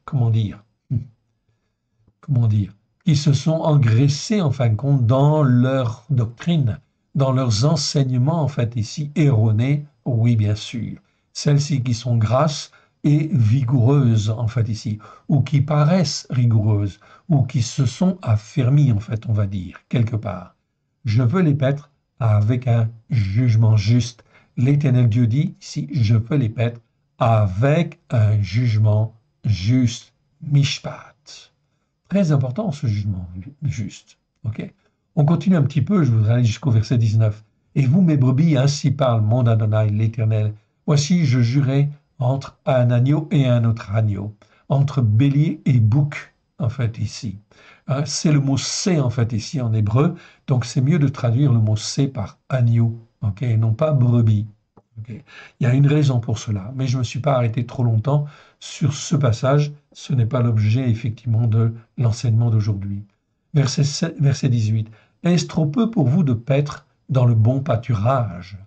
qui se sont engraissées en fin de compte dans leur doctrine, dans leurs enseignements en fait ici erronés, oui bien sûr. Celles-ci qui sont grasses et vigoureuses en fait ici, ou qui paraissent rigoureuses, ou qui se sont affermies en fait on va dire, quelque part. Je veux les paître avec un jugement juste. L'Éternel Dieu dit ici, je veux les paître avec un jugement juste. Mishpat. Très important ce jugement juste. Ok. On continue un petit peu, je voudrais aller jusqu'au verset 19. Et vous, mes brebis, ainsi parle mon Adonai l'Éternel. Voici, je jurai entre un agneau et un autre agneau, entre bélier et bouc, en fait, ici. C'est le mot c'est, en fait, ici, en hébreu. Donc, c'est mieux de traduire le mot c'est par agneau, ok, et non pas brebis. Okay. Il y a une raison pour cela, mais je ne me suis pas arrêté trop longtemps sur ce passage. Ce n'est pas l'objet, effectivement, de l'enseignement d'aujourd'hui. Verset 18. Est-ce trop peu pour vous de paître dans le bon pâturage,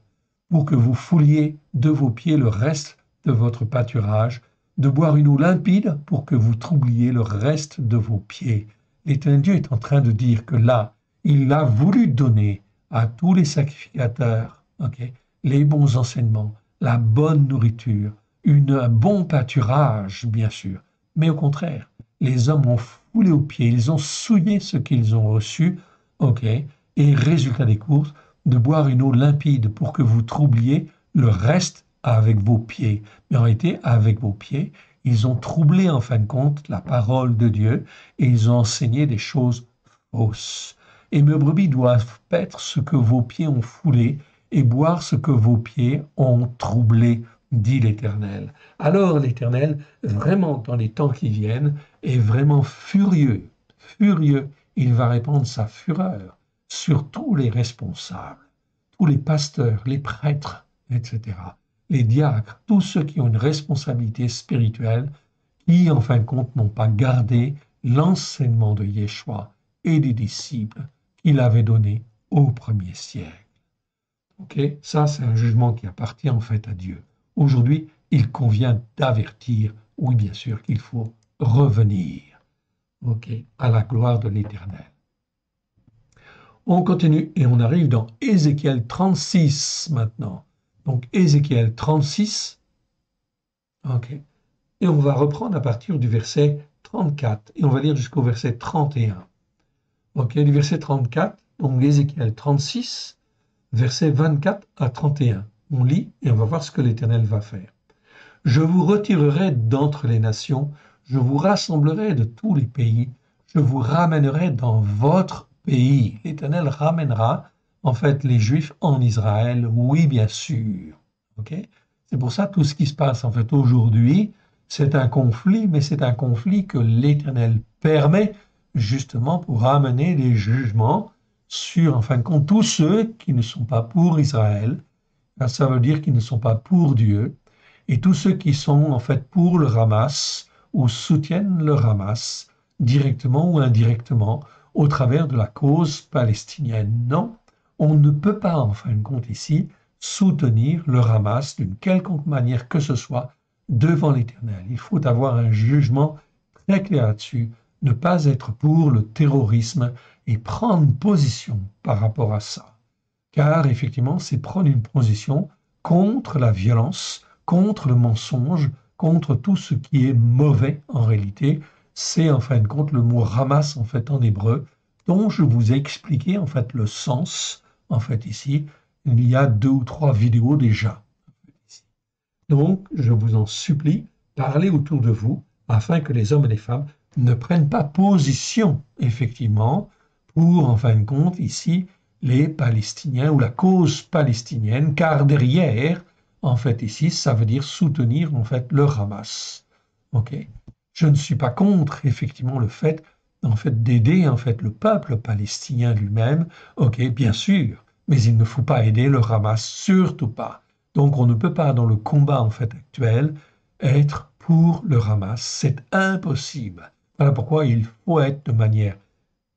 pour que vous fouliez de vos pieds le reste de votre pâturage, de boire une eau limpide pour que vous troubliez le reste de vos pieds? L'Éternel Dieu est en train de dire que là, il a voulu donner à tous les sacrificateurs, ok, les bons enseignements, la bonne nourriture, un bon pâturage, bien sûr. Mais au contraire, les hommes ont foulé aux pieds, ils ont souillé ce qu'ils ont reçu, ok, et résultat des courses, de boire une eau limpide pour que vous troubliez le reste avec vos pieds. Mais en réalité, avec vos pieds, ils ont troublé en fin de compte la parole de Dieu et ils ont enseigné des choses fausses. Et mes brebis doivent paître ce que vos pieds ont foulé et boire ce que vos pieds ont troublé, dit l'Éternel. Alors l'Éternel, vraiment dans les temps qui viennent, est vraiment furieux. Il va répandre sa fureur sur tous les responsables, tous les pasteurs, les prêtres, etc., les diacres, tous ceux qui ont une responsabilité spirituelle, qui en fin de compte n'ont pas gardé l'enseignement de Yeshua et des disciples qu'il avait donné au premier siècle. Ok, ça c'est un jugement qui appartient en fait à Dieu. Aujourd'hui, il convient d'avertir, oui bien sûr, qu'il faut revenir, ok, à la gloire de l'Éternel. On continue et on arrive dans Ézéchiel 36 maintenant. Donc Ézéchiel 36, ok, et on va reprendre à partir du verset 34 et on va lire jusqu'au verset 31. Ok, du verset 34, donc Ézéchiel 36, versets 24 à 31. On lit et on va voir ce que l'Éternel va faire. Je vous retirerai d'entre les nations, je vous rassemblerai de tous les pays, je vous ramènerai dans votre pays. L'Éternel ramènera en fait les Juifs en Israël, oui bien sûr. Okay? C'est pour ça tout ce qui se passe en fait aujourd'hui, c'est un conflit, mais c'est un conflit que l'Éternel permet justement pour ramener les jugements sur, en fin de compte, tous ceux qui ne sont pas pour Israël, ça veut dire qu'ils ne sont pas pour Dieu, et tous ceux qui sont en fait pour le Hamas ou soutiennent le Hamas, directement ou indirectement, au travers de la cause palestinienne. Non, on ne peut pas, en fin de compte ici, soutenir le Hamas d'une quelconque manière que ce soit, devant l'Éternel. Il faut avoir un jugement très clair là-dessus, ne pas être pour le terrorisme et prendre position par rapport à ça. Car effectivement, c'est prendre une position contre la violence, contre le mensonge, contre tout ce qui est mauvais en réalité. C'est en fin de compte le mot Hamas en fait en hébreu, dont je vous ai expliqué en fait le sens en fait ici. Il y a 2 ou 3 vidéos déjà. Donc, je vous en supplie, parlez autour de vous afin que les hommes et les femmes ne prennent pas position, effectivement, pour, en fin de compte, ici, les Palestiniens ou la cause palestinienne, car derrière, en fait, ici, ça veut dire soutenir, en fait, le Hamas. Ok. Je ne suis pas contre, effectivement, le fait, en fait, d'aider, en fait, le peuple palestinien lui-même. Ok, bien sûr, mais il ne faut pas aider le Hamas, surtout pas. Donc, on ne peut pas, dans le combat, en fait, actuel, être pour le Hamas. C'est impossible. Voilà pourquoi il faut être de manière,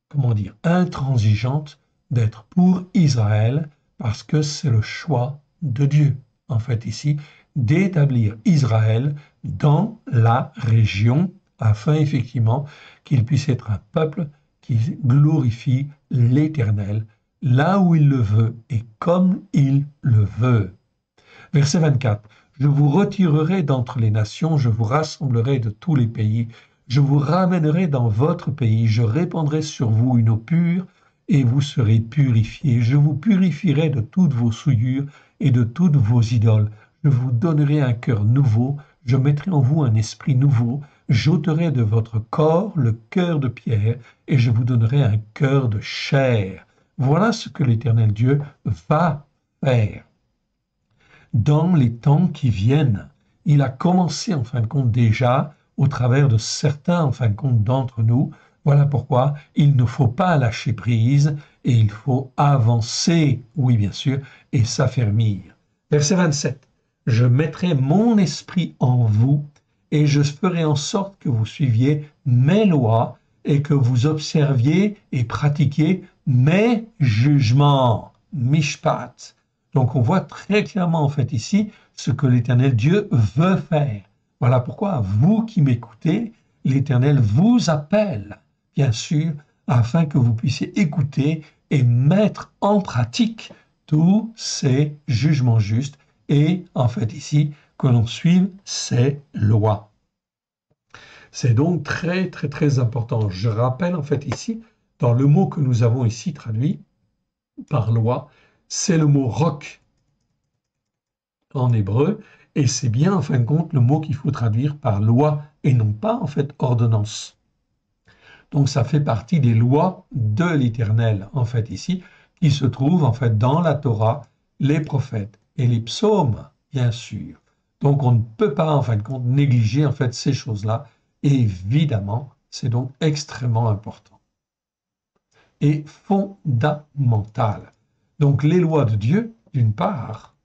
comment dire, intransigeante, d'être pour Israël, parce que c'est le choix de Dieu, en fait, ici, d'établir Israël dans la région, afin, effectivement, qu'il puisse être un peuple qui glorifie l'Éternel, là où il le veut et comme il le veut. Verset 24. Je vous retirerai d'entre les nations, je vous rassemblerai de tous les pays, je vous ramènerai dans votre pays, je répandrai sur vous une eau pure, et vous serez purifiés. Je vous purifierai de toutes vos souillures et de toutes vos idoles. Je vous donnerai un cœur nouveau, je mettrai en vous un esprit nouveau, j'ôterai de votre corps le cœur de pierre, et je vous donnerai un cœur de chair. Voilà ce que l'Éternel Dieu va faire. Dans les temps qui viennent, il a commencé en fin de compte déjà au travers de certains en fin de compte d'entre nous. Voilà pourquoi il ne faut pas lâcher prise et il faut avancer, oui bien sûr, et s'affermir. Verset 27. Je mettrai mon esprit en vous et je ferai en sorte que vous suiviez mes lois et que vous observiez et pratiquiez mes jugements. Mishpat. Donc on voit très clairement en fait ici ce que l'Éternel Dieu veut faire. Voilà pourquoi vous qui m'écoutez, l'Éternel vous appelle, bien sûr, afin que vous puissiez écouter et mettre en pratique tous ces jugements justes et en fait ici que l'on suive ces lois. C'est donc très très très important. Je rappelle en fait ici, dans le mot que nous avons ici traduit par loi, c'est le mot roc en hébreu, et c'est bien en fin de compte le mot qu'il faut traduire par loi et non pas en fait ordonnance. Donc ça fait partie des lois de l'Éternel en fait ici, qui se trouvent en fait dans la Torah, les prophètes et les psaumes, bien sûr. Donc on ne peut pas en fin de compte négliger en fait ces choses-là, et évidemment c'est donc extrêmement important et fondamental. Donc les lois de Dieu, d'une part,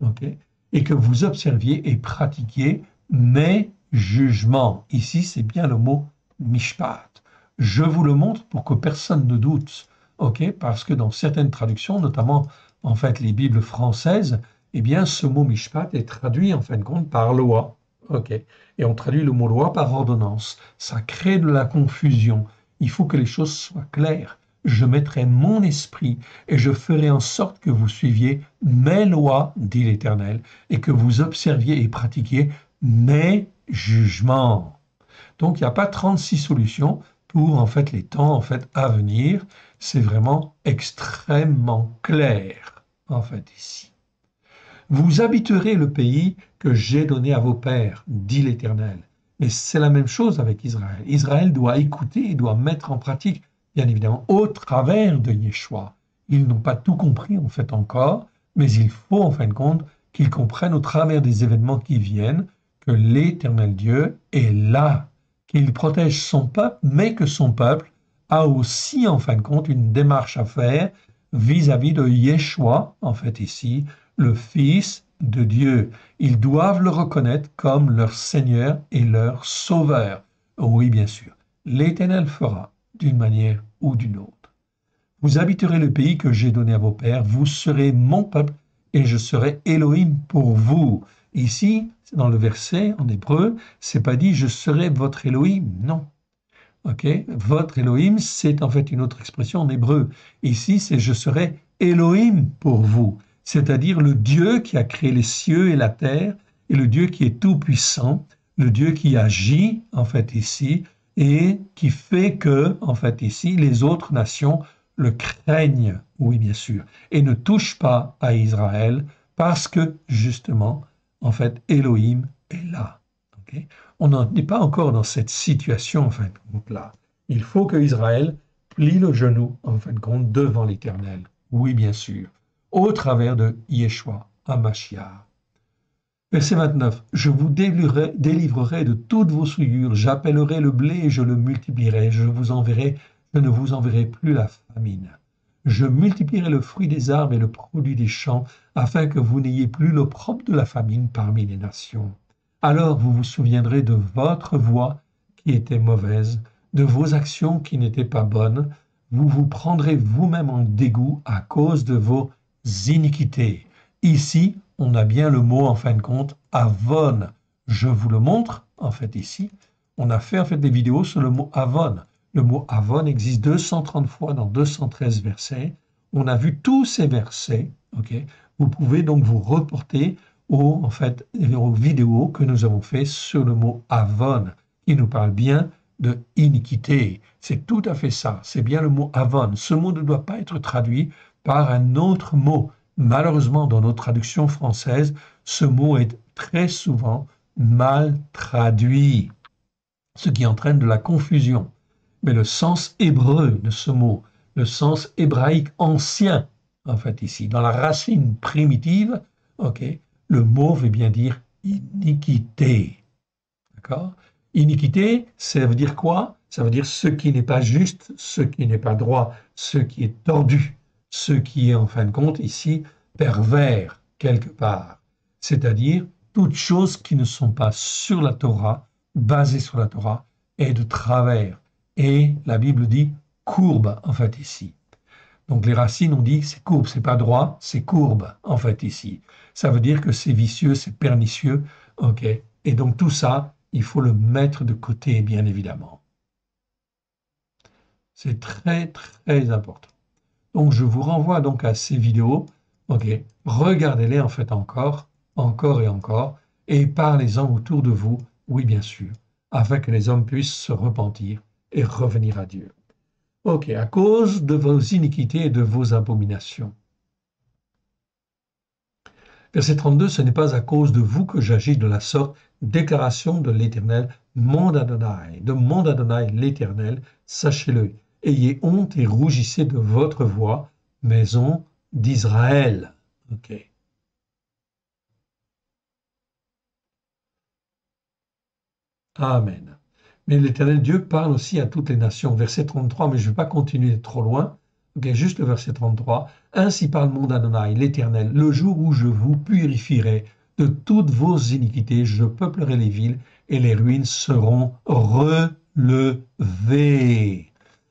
okay, et que vous observiez et pratiquiez mes jugements. Ici, c'est bien le mot mishpat. Je vous le montre pour que personne ne doute, okay, parce que dans certaines traductions, notamment en fait les Bibles françaises, eh bien ce mot mishpat est traduit en fin de compte par loi. Okay, et on traduit le mot loi par ordonnance. Ça crée de la confusion. Il faut que les choses soient claires. Je mettrai mon esprit et je ferai en sorte que vous suiviez mes lois, dit l'Éternel, et que vous observiez et pratiquiez mes jugements. Donc il n'y a pas 36 solutions pour en fait les temps en fait à venir. C'est vraiment extrêmement clair en fait ici. Vous habiterez le pays que j'ai donné à vos pères, dit l'Éternel. Mais c'est la même chose avec Israël. Israël doit écouter, il doit mettre en pratique, bien évidemment, au travers de Yeshua. Ils n'ont pas tout compris en fait encore, mais il faut en fin de compte qu'ils comprennent au travers des événements qui viennent que l'Éternel Dieu est là, qu'il protège son peuple, mais que son peuple a aussi en fin de compte une démarche à faire vis-à-vis de Yeshua, en fait ici, le Fils de Dieu. Ils doivent le reconnaître comme leur Seigneur et leur Sauveur. Oui, bien sûr, l'Éternel fera d'une manière ou d'une autre. Vous habiterez le pays que j'ai donné à vos pères, vous serez mon peuple et je serai Elohim pour vous. Ici, dans le verset en hébreu, c'est pas dit « je serai votre Elohim », non. Ok, votre Elohim, c'est en fait une autre expression en hébreu. Ici, c'est « je serai Elohim pour vous », c'est-à-dire le Dieu qui a créé les cieux et la terre, et le Dieu qui est tout-puissant, le Dieu qui agit en fait ici, et qui fait que, en fait ici, les autres nations le craignent, oui bien sûr, et ne touchent pas à Israël, parce que justement, en fait, Elohim est là. Okay? On n'en est pas encore dans cette situation, en fin de compte, là. Il faut que Israël plie le genou, en fin de compte, devant l'Éternel. Oui, bien sûr. Au travers de Yeshua, HaMashiach. Verset 29. Je vous délivrerai de toutes vos souillures, j'appellerai le blé et je le multiplierai, je ne vous enverrai plus la famine. Je multiplierai le fruit des arbres et le produit des champs, afin que vous n'ayez plus l'opprobre de la famine parmi les nations. Alors vous vous souviendrez de votre voie qui était mauvaise, de vos actions qui n'étaient pas bonnes, vous vous prendrez vous-même en dégoût à cause de vos iniquités. Ici, on a bien le mot en fin de compte avon. Je vous le montre en fait ici. On a fait en fait des vidéos sur le mot avon. Le mot avon existe 230 fois dans 213 versets. On a vu tous ces versets. Okay. Vous pouvez donc vous reporter aux vidéos que nous avons fait sur le mot avon, qui nous parle bien de iniquité. C'est tout à fait ça. C'est bien le mot avon. Ce mot ne doit pas être traduit par un autre mot. Malheureusement, dans nos traductions françaises, ce mot est très souvent mal traduit, ce qui entraîne de la confusion. Mais le sens hébreu de ce mot, le sens hébraïque ancien, en fait ici, dans la racine primitive, okay, le mot veut bien dire iniquité. D'accord ? Iniquité, ça veut dire quoi? Ça veut dire ce qui n'est pas juste, ce qui n'est pas droit, ce qui est tordu, ce qui est en fin de compte ici pervers quelque part. C'est-à-dire toutes choses qui ne sont pas sur la Torah, basées sur la Torah, et de travers. Et la Bible dit courbe en fait ici. Donc les racines, on dit c'est courbe, c'est pas droit, c'est courbe en fait ici. Ça veut dire que c'est vicieux, c'est pernicieux, ok. Et donc tout ça, il faut le mettre de côté, bien évidemment. C'est très très important. Donc je vous renvoie donc à ces vidéos, ok. Regardez-les en fait encore et encore, et parlez-en autour de vous, oui bien sûr, afin que les hommes puissent se repentir et revenir à Dieu. Ok, à cause de vos iniquités et de vos abominations. Verset 32, ce n'est pas à cause de vous que j'agis de la sorte, déclaration de l'Éternel, mon Adonai, de mon Adonai l'Éternel, sachez-le, ayez honte et rougissez de votre voix, maison d'Israël. Ok. Amen. Mais l'Éternel Dieu parle aussi à toutes les nations. Verset 33, mais je ne vais pas continuer trop loin. Okay, juste le verset 33. Ainsi parle mon Adonai, l'Éternel, le jour où je vous purifierai de toutes vos iniquités, je peuplerai les villes et les ruines seront relevées.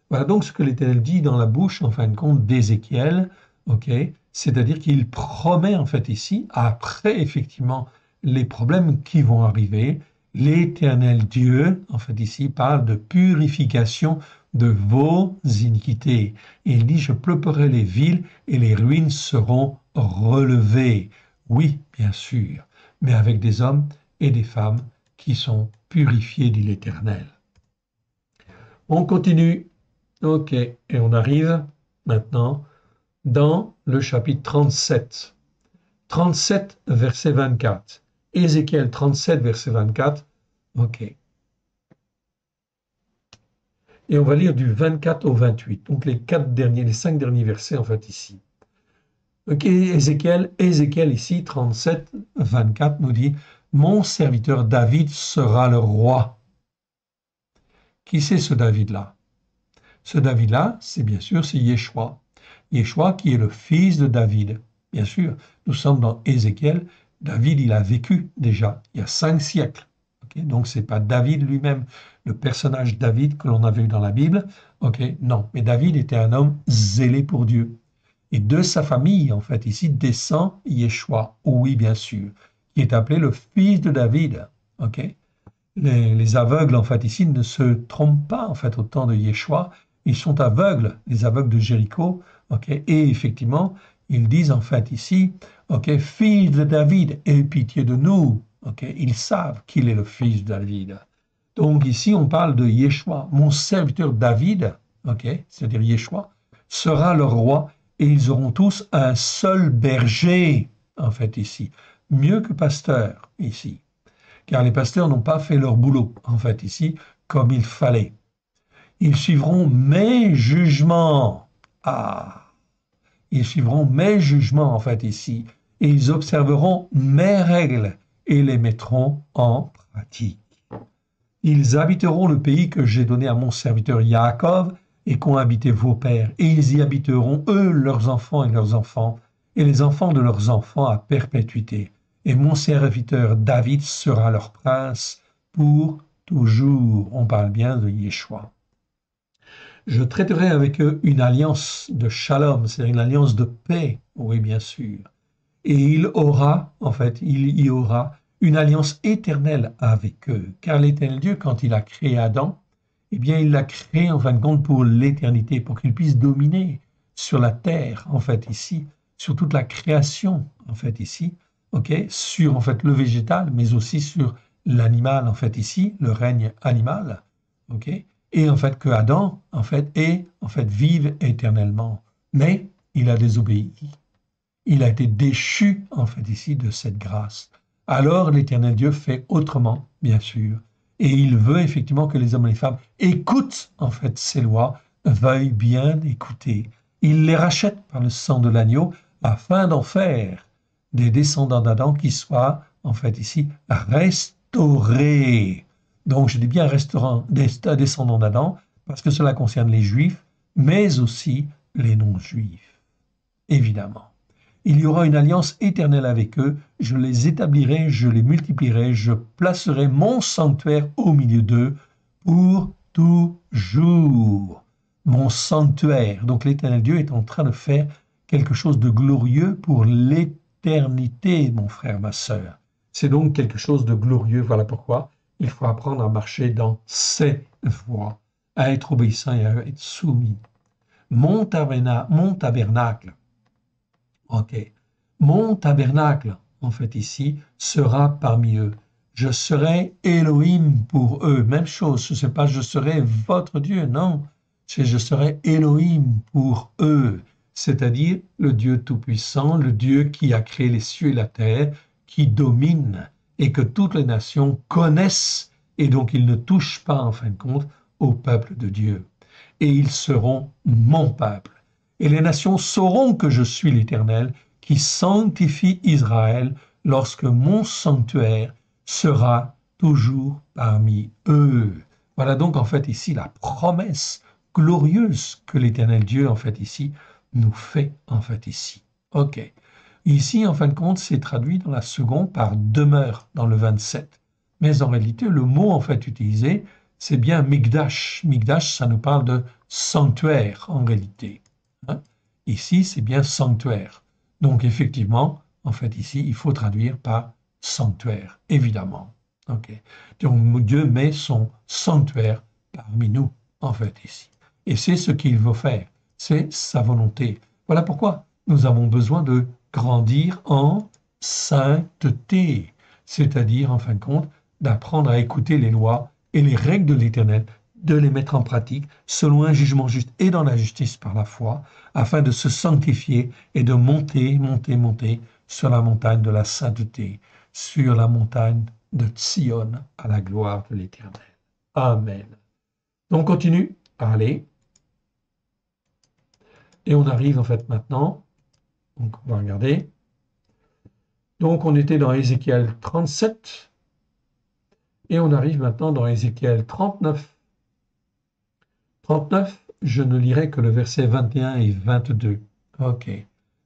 Voilà donc ce que l'Éternel dit dans la bouche, en fin de compte, d'Ézéchiel. Okay, c'est-à-dire qu'il promet en fait ici, après effectivement les problèmes qui vont arriver, l'Éternel Dieu, en fait ici, parle de purification de vos iniquités. Et il dit, je peuplerai les villes et les ruines seront relevées. Oui, bien sûr, mais avec des hommes et des femmes qui sont purifiés, dit l'Éternel. On continue. Ok, et on arrive maintenant dans le chapitre 37. 37, verset 24. Ézéchiel 37, verset 24. Ok. Et on va lire du 24 au 28. Donc les 5 derniers versets en fait ici. Ok, Ézéchiel ici, 37, 24 nous dit, mon serviteur David sera le roi. Qui c'est ce David-là? Ce David-là, c'est bien sûr, c'est Yeshua. Yeshua qui est le fils de David. Bien sûr, nous sommes dans Ézéchiel. David, il a vécu déjà, il y a 5 siècles. Okay, donc, ce n'est pas David lui-même, le personnage David que l'on avait eu dans la Bible. Okay, non, mais David était un homme zélé pour Dieu. Et de sa famille, en fait, ici, descend Yeshua, oui, bien sûr, qui est appelé le fils de David. Ok. Les aveugles, en fait, ici, ne se trompent pas, en fait, au temps de Yeshua. Ils sont aveugles, les aveugles de Jéricho. Ok. Et effectivement, ils disent, en fait, ici, ok, fils de David, aie pitié de nous. Ok. Ils savent qu'il est le fils de David. Donc ici, on parle de Yeshua. Mon serviteur David, ok, c'est-à-dire Yeshua, sera leur roi et ils auront tous un seul berger, en fait, ici. Mieux que pasteur, ici. Car les pasteurs n'ont pas fait leur boulot, en fait, ici, comme il fallait. Ils suivront mes jugements. Ah, ils suivront mes jugements, en fait, ici. Et ils observeront mes règles et les mettront en pratique. Ils habiteront le pays que j'ai donné à mon serviteur Yaakov et qu'ont habité vos pères. Et ils y habiteront, eux, leurs enfants, et les enfants de leurs enfants à perpétuité. Et mon serviteur David sera leur prince pour toujours. On parle bien de Yeshua. Je traiterai avec eux une alliance de shalom, c'est-à-dire une alliance de paix, oui, bien sûr. Et il y aura une alliance éternelle avec eux. Car l'Éternel Dieu, quand il a créé Adam, eh bien, il l'a créé, en fin de compte, pour l'éternité, pour qu'il puisse dominer sur la terre, en fait, ici, sur toute la création, en fait, ici, ok, sur, en fait, le végétal, mais aussi sur l'animal, en fait, ici, le règne animal, ok, et en fait, que Adam, en fait, vive éternellement. Mais il a désobéi. Il a été déchu, en fait, ici, de cette grâce. Alors, l'Éternel Dieu fait autrement, bien sûr. Et il veut effectivement que les hommes et les femmes écoutent, en fait, ces lois, veuillent bien écouter. Il les rachète par le sang de l'agneau afin d'en faire des descendants d'Adam qui soient, en fait, ici, restaurés. Donc, je dis bien descendants d'Adam parce que cela concerne les Juifs, mais aussi les non-Juifs, évidemment. Il y aura une alliance éternelle avec eux, je les établirai, je les multiplierai, je placerai mon sanctuaire au milieu d'eux pour toujours. Mon sanctuaire. Donc l'Éternel Dieu est en train de faire quelque chose de glorieux pour l'éternité, mon frère, ma sœur. C'est donc quelque chose de glorieux, voilà pourquoi il faut apprendre à marcher dans ses voies, à être obéissant et à être soumis. Mon tabernacle, ok. Mon tabernacle, en fait, ici, sera parmi eux. Je serai Elohim pour eux. Même chose, ce n'est pas je serai votre Dieu, non. C'est je serai Elohim pour eux. C'est-à-dire le Dieu Tout-Puissant, le Dieu qui a créé les cieux et la terre, qui domine et que toutes les nations connaissent et donc ils ne touchent pas, en fin de compte, au peuple de Dieu. Et ils seront mon peuple. Et les nations sauront que je suis l'Éternel, qui sanctifie Israël lorsque mon sanctuaire sera toujours parmi eux. Voilà donc en fait ici la promesse glorieuse que l'Éternel Dieu en fait ici nous fait en fait ici. Ok. Ici en fin de compte c'est traduit dans la seconde par demeure dans le 27. Mais en réalité le mot en fait utilisé c'est bien Mikdash. Mikdash ça nous parle de sanctuaire en réalité. Ici, c'est bien sanctuaire. Donc, effectivement, en fait, ici, il faut traduire par sanctuaire, évidemment. Okay. Donc, Dieu met son sanctuaire parmi nous, en fait, ici. Et c'est ce qu'il veut faire. C'est sa volonté. Voilà pourquoi nous avons besoin de grandir en sainteté. C'est-à-dire, en fin de compte, d'apprendre à écouter les lois et les règles de l'Éternel, de les mettre en pratique selon un jugement juste et dans la justice par la foi, afin de se sanctifier et de monter sur la montagne de la sainteté, sur la montagne de Sion, à la gloire de l'Éternel. Amen. Donc on continue, allez. Et on arrive en fait maintenant, donc on va regarder. Donc on était dans Ézéchiel 37, et on arrive maintenant dans Ézéchiel 39. 39, je ne lirai que le verset 21 et 22. Ok.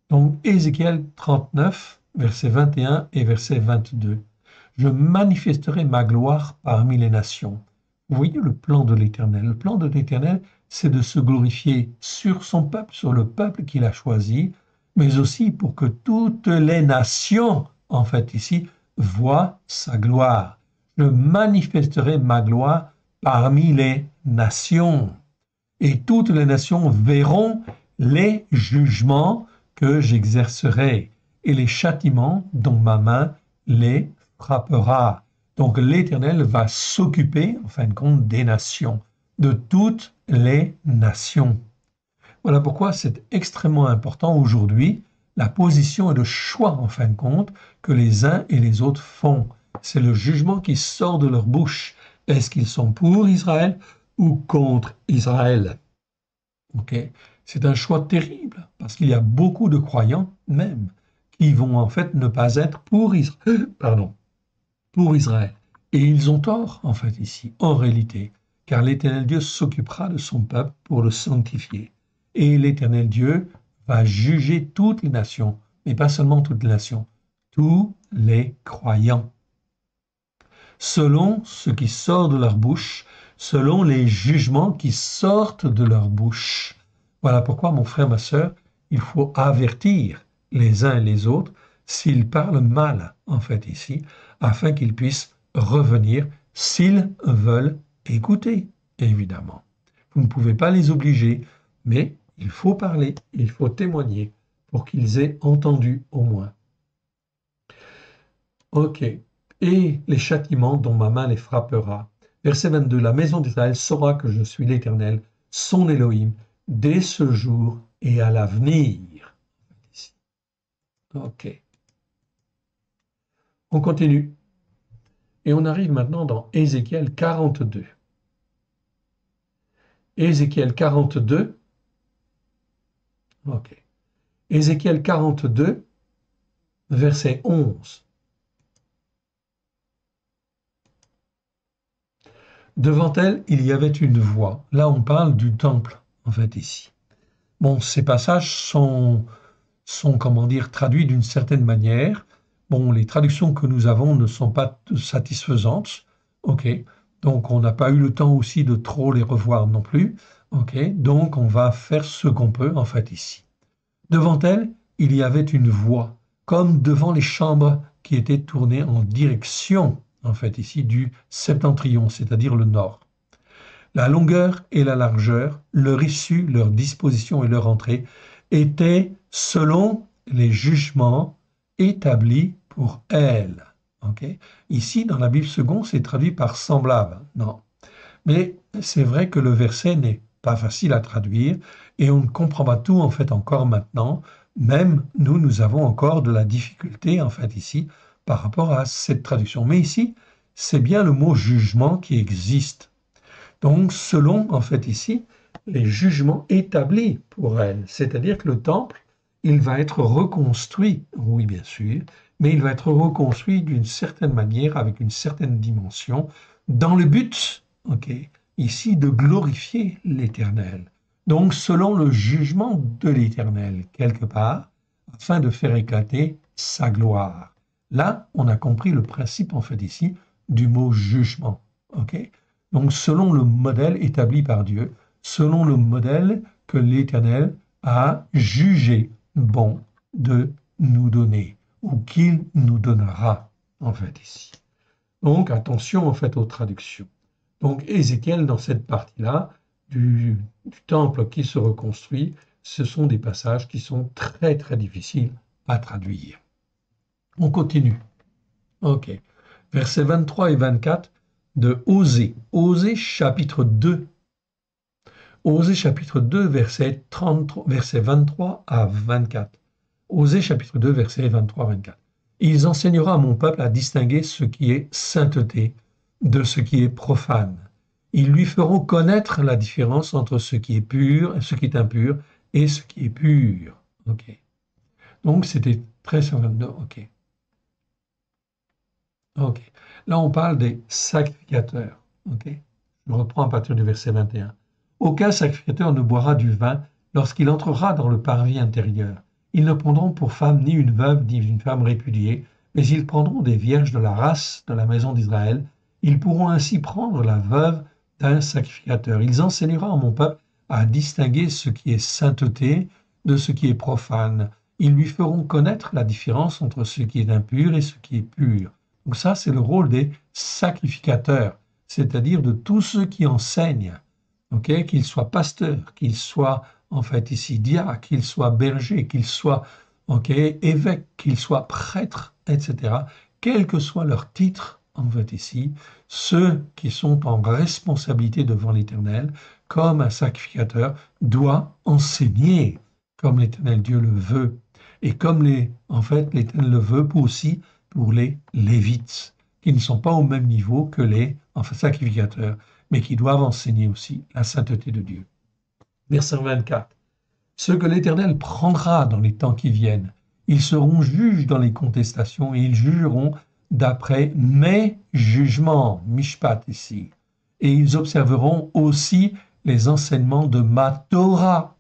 Donc, Ézéchiel 39, verset 21 et verset 22. Je manifesterai ma gloire parmi les nations. Vous voyez le plan de l'Éternel. Le plan de l'Éternel, c'est de se glorifier sur son peuple, sur le peuple qu'il a choisi, mais aussi pour que toutes les nations, en fait, ici, voient sa gloire. Je manifesterai ma gloire parmi les nations. Et toutes les nations verront les jugements que j'exercerai et les châtiments dont ma main les frappera. Donc l'Éternel va s'occuper, en fin de compte, des nations, de toutes les nations. Voilà pourquoi c'est extrêmement important aujourd'hui, la position et le choix, en fin de compte, que les uns et les autres font. C'est le jugement qui sort de leur bouche. Est-ce qu'ils sont pour Israël ou contre Israël? Okay. C'est un choix terrible, parce qu'il y a beaucoup de croyants, même, qui vont en fait ne pas être pour Israël. Pardon. Pour Israël. Et ils ont tort, en fait, ici, en réalité, car l'Éternel Dieu s'occupera de son peuple pour le sanctifier. Et l'Éternel Dieu va juger toutes les nations, mais pas seulement toutes les nations, tous les croyants. Selon ce qui sort de leur bouche, selon les jugements qui sortent de leur bouche. Voilà pourquoi, mon frère, ma sœur, il faut avertir les uns et les autres s'ils parlent mal, en fait, ici, afin qu'ils puissent revenir s'ils veulent écouter, évidemment. Vous ne pouvez pas les obliger, mais il faut parler, il faut témoigner pour qu'ils aient entendu au moins. Ok. Et les châtiments dont ma main les frappera. Verset 22. La maison d'Israël saura que je suis l'Éternel, son Elohim, dès ce jour et à l'avenir. Ok. On continue. Et on arrive maintenant dans Ézéchiel 42. Ézéchiel 42. Ok. Ézéchiel 42, verset 11. Devant elle, il y avait une voie. Là, on parle du temple, en fait, ici. Bon, ces passages sont comment dire, traduits d'une certaine manière. Bon, les traductions que nous avons ne sont pas satisfaisantes. OK. Donc, on n'a pas eu le temps aussi de trop les revoir non plus. OK. Donc, on va faire ce qu'on peut, en fait, ici. Devant elle, il y avait une voie, comme devant les chambres qui étaient tournées en direction, en fait, ici, du septentrion, c'est-à-dire le nord. La longueur et la largeur, leur issue, leur disposition et leur entrée étaient selon les jugements établis pour elle. Okay? Ici, dans la Bible seconde, c'est traduit par semblable. Non. Mais c'est vrai que le verset n'est pas facile à traduire et on ne comprend pas tout en fait encore maintenant. Même nous avons encore de la difficulté en fait ici par rapport à cette traduction. Mais ici, c'est bien le mot jugement qui existe. Donc, selon en fait ici les jugements établis pour elle, c'est-à-dire que le temple, il va être reconstruit, oui bien sûr, mais il va être reconstruit d'une certaine manière, avec une certaine dimension, dans le but, ici, de glorifier l'Éternel. Donc, selon le jugement de l'Éternel, quelque part, afin de faire éclater sa gloire. Là, on a compris le principe, en fait, ici, du mot jugement. Donc, selon le modèle établi par Dieu, selon le modèle que l'Éternel a jugé bon de nous donner, ou qu'il nous donnera, en fait, ici. Donc, attention, en fait, aux traductions. Donc, Ézéchiel, dans cette partie-là, du temple qui se reconstruit, ce sont des passages qui sont très, très difficiles à traduire. On continue. OK. Versets 23 et 24 de Osée. Osée, chapitre 2. Osée, chapitre 2, versets 23 à 24. Osée, chapitre 2, versets 23 à 24. Il enseignera à mon peuple à distinguer ce qui est sainteté de ce qui est profane. Ils lui feront connaître la différence entre ce qui est pur, ce qui est impur, et ce qui est pur. OK. Donc, c'était très OK. OK. Là, on parle des sacrificateurs. OK. Je reprends à partir du verset 21. Aucun sacrificateur ne boira du vin lorsqu'il entrera dans le parvis intérieur. Ils ne prendront pour femme ni une veuve ni une femme répudiée, mais ils prendront des vierges de la race de la maison d'Israël. Ils pourront ainsi prendre la veuve d'un sacrificateur. Ils enseigneront à mon peuple à distinguer ce qui est sainteté de ce qui est profane. Ils lui feront connaître la différence entre ce qui est impur et ce qui est pur. Donc ça, c'est le rôle des sacrificateurs, c'est-à-dire de tous ceux qui enseignent, ok, qu'ils soient pasteurs, qu'ils soient en fait ici diacres, qu'ils soient bergers, qu'ils soient ok, évêques, qu'ils soient prêtres, etc., quel que soit leur titre, en fait ici, ceux qui sont en responsabilité devant l'Éternel, comme un sacrificateur, doit enseigner comme l'Éternel Dieu le veut, et comme en fait, l'Éternel le veut aussi pour les Lévites, qui ne sont pas au même niveau que les sacrificateurs, mais qui doivent enseigner aussi la sainteté de Dieu. Verset 24. Ce que l'Éternel prendra dans les temps qui viennent, ils seront juges dans les contestations et ils jugeront d'après mes jugements, mishpat ici, et ils observeront aussi les enseignements de ma Torah,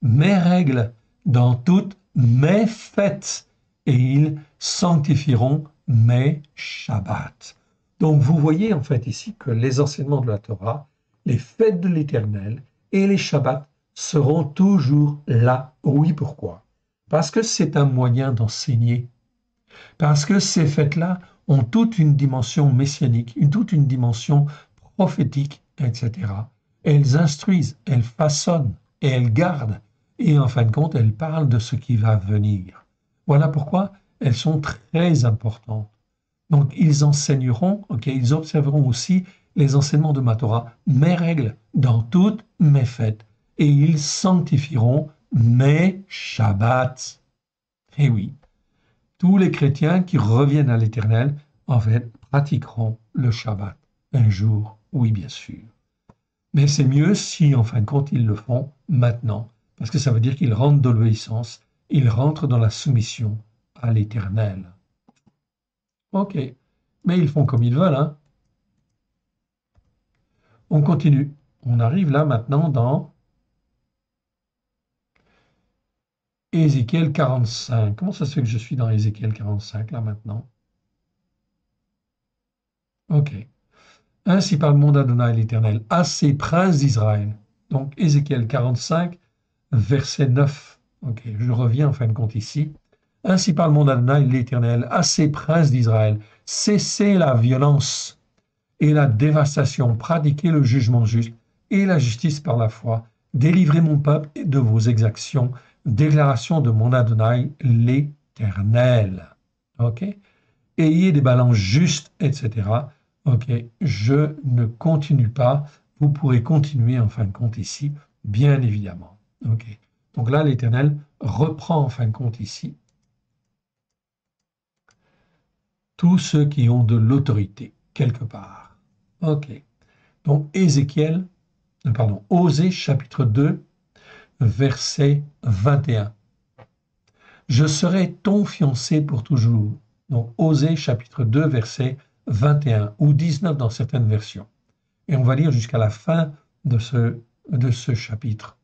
mes règles dans toutes mes fêtes, et ils sanctifieront mes Shabbats. Donc vous voyez en fait ici que les enseignements de la Torah, les fêtes de l'Éternel et les Shabbats seront toujours là. Oui, pourquoi? Parce que c'est un moyen d'enseigner. Parce que ces fêtes-là ont toute une dimension messianique, toute une dimension prophétique, etc. Elles instruisent, elles façonnent et elles gardent. Et en fin de compte, elles parlent de ce qui va venir. Voilà pourquoi elles sont très importantes. Donc, ils enseigneront, ok, ils observeront aussi les enseignements de ma Torah, mes règles dans toutes mes fêtes, et ils sanctifieront mes Shabbats. Et oui, tous les chrétiens qui reviennent à l'Éternel, en fait, pratiqueront le Shabbat un jour, oui, bien sûr. Mais c'est mieux si, en fin de compte, ils le font maintenant, parce que ça veut dire qu'ils rentrent dans l'obéissance, ils rentrent dans la soumission à l'Éternel. Ok, mais ils font comme ils veulent, hein. On continue. On arrive là maintenant dans Ézéchiel 45. Comment ça se fait que je suis dans Ézéchiel 45 là maintenant? Ok. Ainsi parle mon Adonai l'Éternel à ces princes d'Israël. Donc Ézéchiel 45, verset 9. Ok, je reviens en fin de compte ici. Ainsi parle mon Adonai l'Éternel à ces princes d'Israël. Cessez la violence et la dévastation, pratiquez le jugement juste et la justice par la foi. Délivrez mon peuple de vos exactions. Déclaration de mon Adonai l'Éternel. Ok? Ayez des balances justes, etc. Ok, je ne continue pas. Vous pourrez continuer en fin de compte ici, bien évidemment. Ok. Donc là, l'Éternel reprend en fin de compte ici tous ceux qui ont de l'autorité quelque part. Ok. Donc Osée chapitre 2, verset 21. Je serai ton fiancé pour toujours. Donc Osée chapitre 2, verset 21 ou 19 dans certaines versions. Et on va lire jusqu'à la fin de ce chapitre.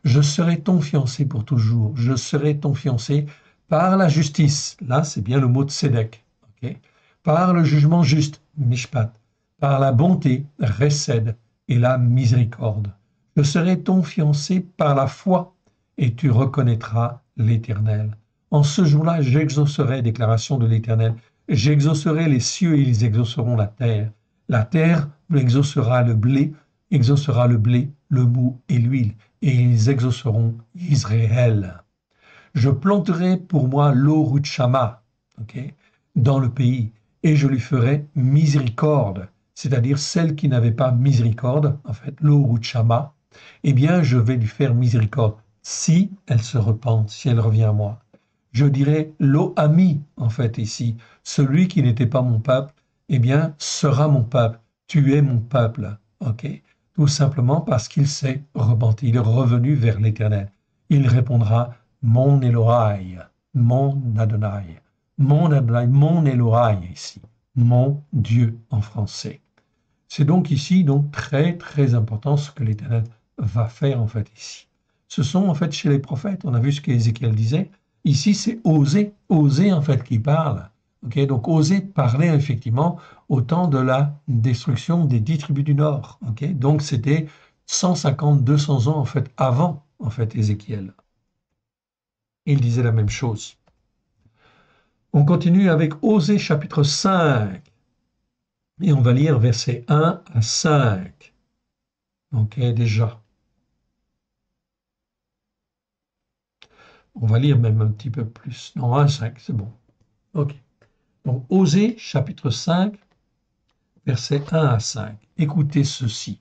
Je serai ton fiancé pour toujours. Je serai ton fiancé par la justice. Là, c'est bien le mot de Sédek. Okay? Par le jugement juste, Mishpat. Par la bonté, Resed, et la miséricorde. Je serai ton fiancé par la foi, et tu reconnaîtras l'Éternel. En ce jour-là, j'exaucerai, déclaration de l'Éternel, j'exaucerai les cieux et ils exauceront la terre. La terre exaucera le blé, le mou et l'huile, et ils exauceront Israël. Je planterai pour moi l'Orut Shama, okay, dans le pays, et je lui ferai miséricorde, c'est-à-dire celle qui n'avait pas miséricorde, en fait, l'Orut Shama, eh bien, je vais lui faire miséricorde si elle se repent, si elle revient à moi. Je dirais Lo-Ami, en fait, ici, celui qui n'était pas mon peuple, eh bien, sera mon peuple. Tu es mon peuple, ok? Tout simplement parce qu'il s'est repenti, il est revenu vers l'Éternel. Il répondra mon Elohai, mon Adonai, mon Elohai ici, mon Dieu en français. C'est donc ici donc très très important ce que l'Éternel va faire en fait ici. Ce sont en fait chez les prophètes, on a vu ce qu'Ézéchiel disait. Ici c'est Osée en fait qui parle. Okay, donc Osée parlait effectivement au temps de la destruction des 10 tribus du Nord. Okay, donc c'était 150-200 ans en fait avant en fait Ézéchiel. Il disait la même chose. On continue avec Osée chapitre 5. Et on va lire versets 1 à 5. Ok, déjà. On va lire même un petit peu plus. Non, 1 à 5, c'est bon. Ok. Donc, Osée chapitre 5, versets 1 à 5. Écoutez ceci.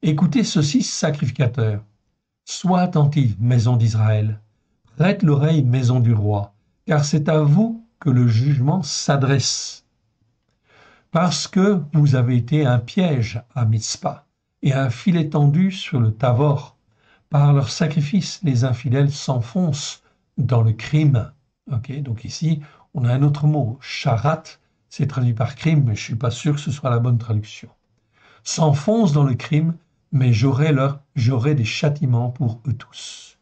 Écoutez ceci, sacrificateurs. Sois attentive, maison d'Israël. Prête l'oreille, maison du roi, car c'est à vous que le jugement s'adresse. Parce que vous avez été un piège à Mitzpah et un filet tendu sur le Tavor. Par leurs sacrifices, les infidèles s'enfoncent dans le crime. Okay, donc ici, on a un autre mot, charat, c'est traduit par crime, mais je ne suis pas sûr que ce soit la bonne traduction. S'enfoncent dans le crime, mais j'aurai des châtiments pour eux tous.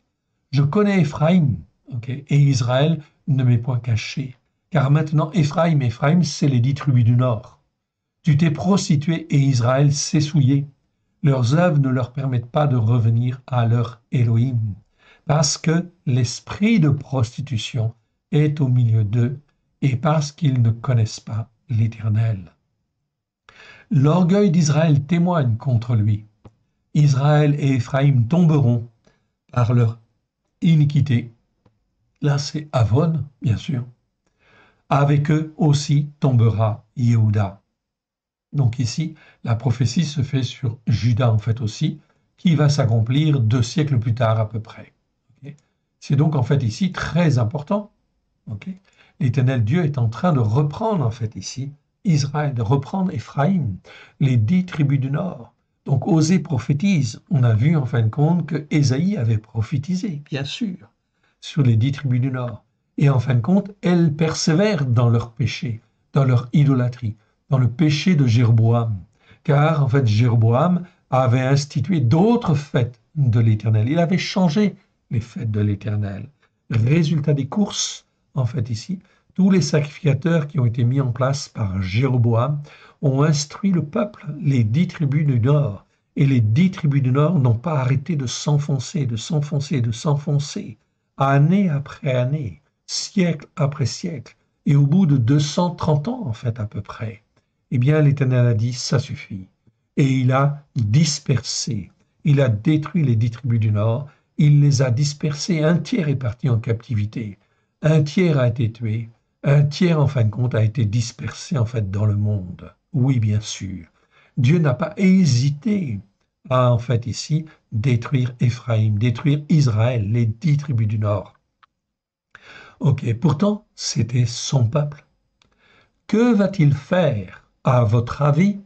Je connais Éphraïm, okay, et Israël ne m'est point caché. Car maintenant, Éphraïm, c'est les 10 tribus du Nord. Tu t'es prostitué et Israël s'est souillé. Leurs œuvres ne leur permettent pas de revenir à leur Elohim, parce que l'esprit de prostitution est au milieu d'eux et parce qu'ils ne connaissent pas l'Éternel. L'orgueil d'Israël témoigne contre lui. Israël et Éphraïm tomberont par leur iniquité. Là, c'est Avon, bien sûr. Avec eux aussi tombera Yehuda. Donc ici, la prophétie se fait sur Juda en fait aussi, qui va s'accomplir 2 siècles plus tard à peu près. Okay. C'est donc en fait ici très important. Okay. L'Éternel Dieu est en train de reprendre en fait ici Israël, de reprendre Éphraïm, les 10 tribus du Nord. Donc Osée prophétise. On a vu en fin de compte que Ésaïe avait prophétisé, bien sûr, sur les 10 tribus du Nord. Et en fin de compte, elles persévèrent dans leur péché, dans leur idolâtrie, dans le péché de Jéroboam. Car en fait, Jéroboam avait institué d'autres fêtes de l'Éternel. Il avait changé les fêtes de l'Éternel. Résultat des courses, en fait ici, tous les sacrificateurs qui ont été mis en place par Jéroboam ont instruit le peuple, les 10 tribus du Nord. Et les 10 tribus du Nord n'ont pas arrêté de s'enfoncer, de s'enfoncer, de s'enfoncer, année après année, siècle après siècle. Et au bout de 230 ans, en fait, à peu près, eh bien, l'Éternel a dit, ça suffit. Et il a dispersé, il a détruit les 10 tribus du Nord, il les a dispersés, un tiers est parti en captivité, un tiers a été tué, un tiers, en fin de compte, a été dispersé, en fait, dans le monde. Oui, bien sûr. Dieu n'a pas hésité à, en fait, ici, détruire Éphraïm, détruire Israël, les 10 tribus du Nord. Ok, pourtant, c'était son peuple. Que va-t-il faire, à votre avis,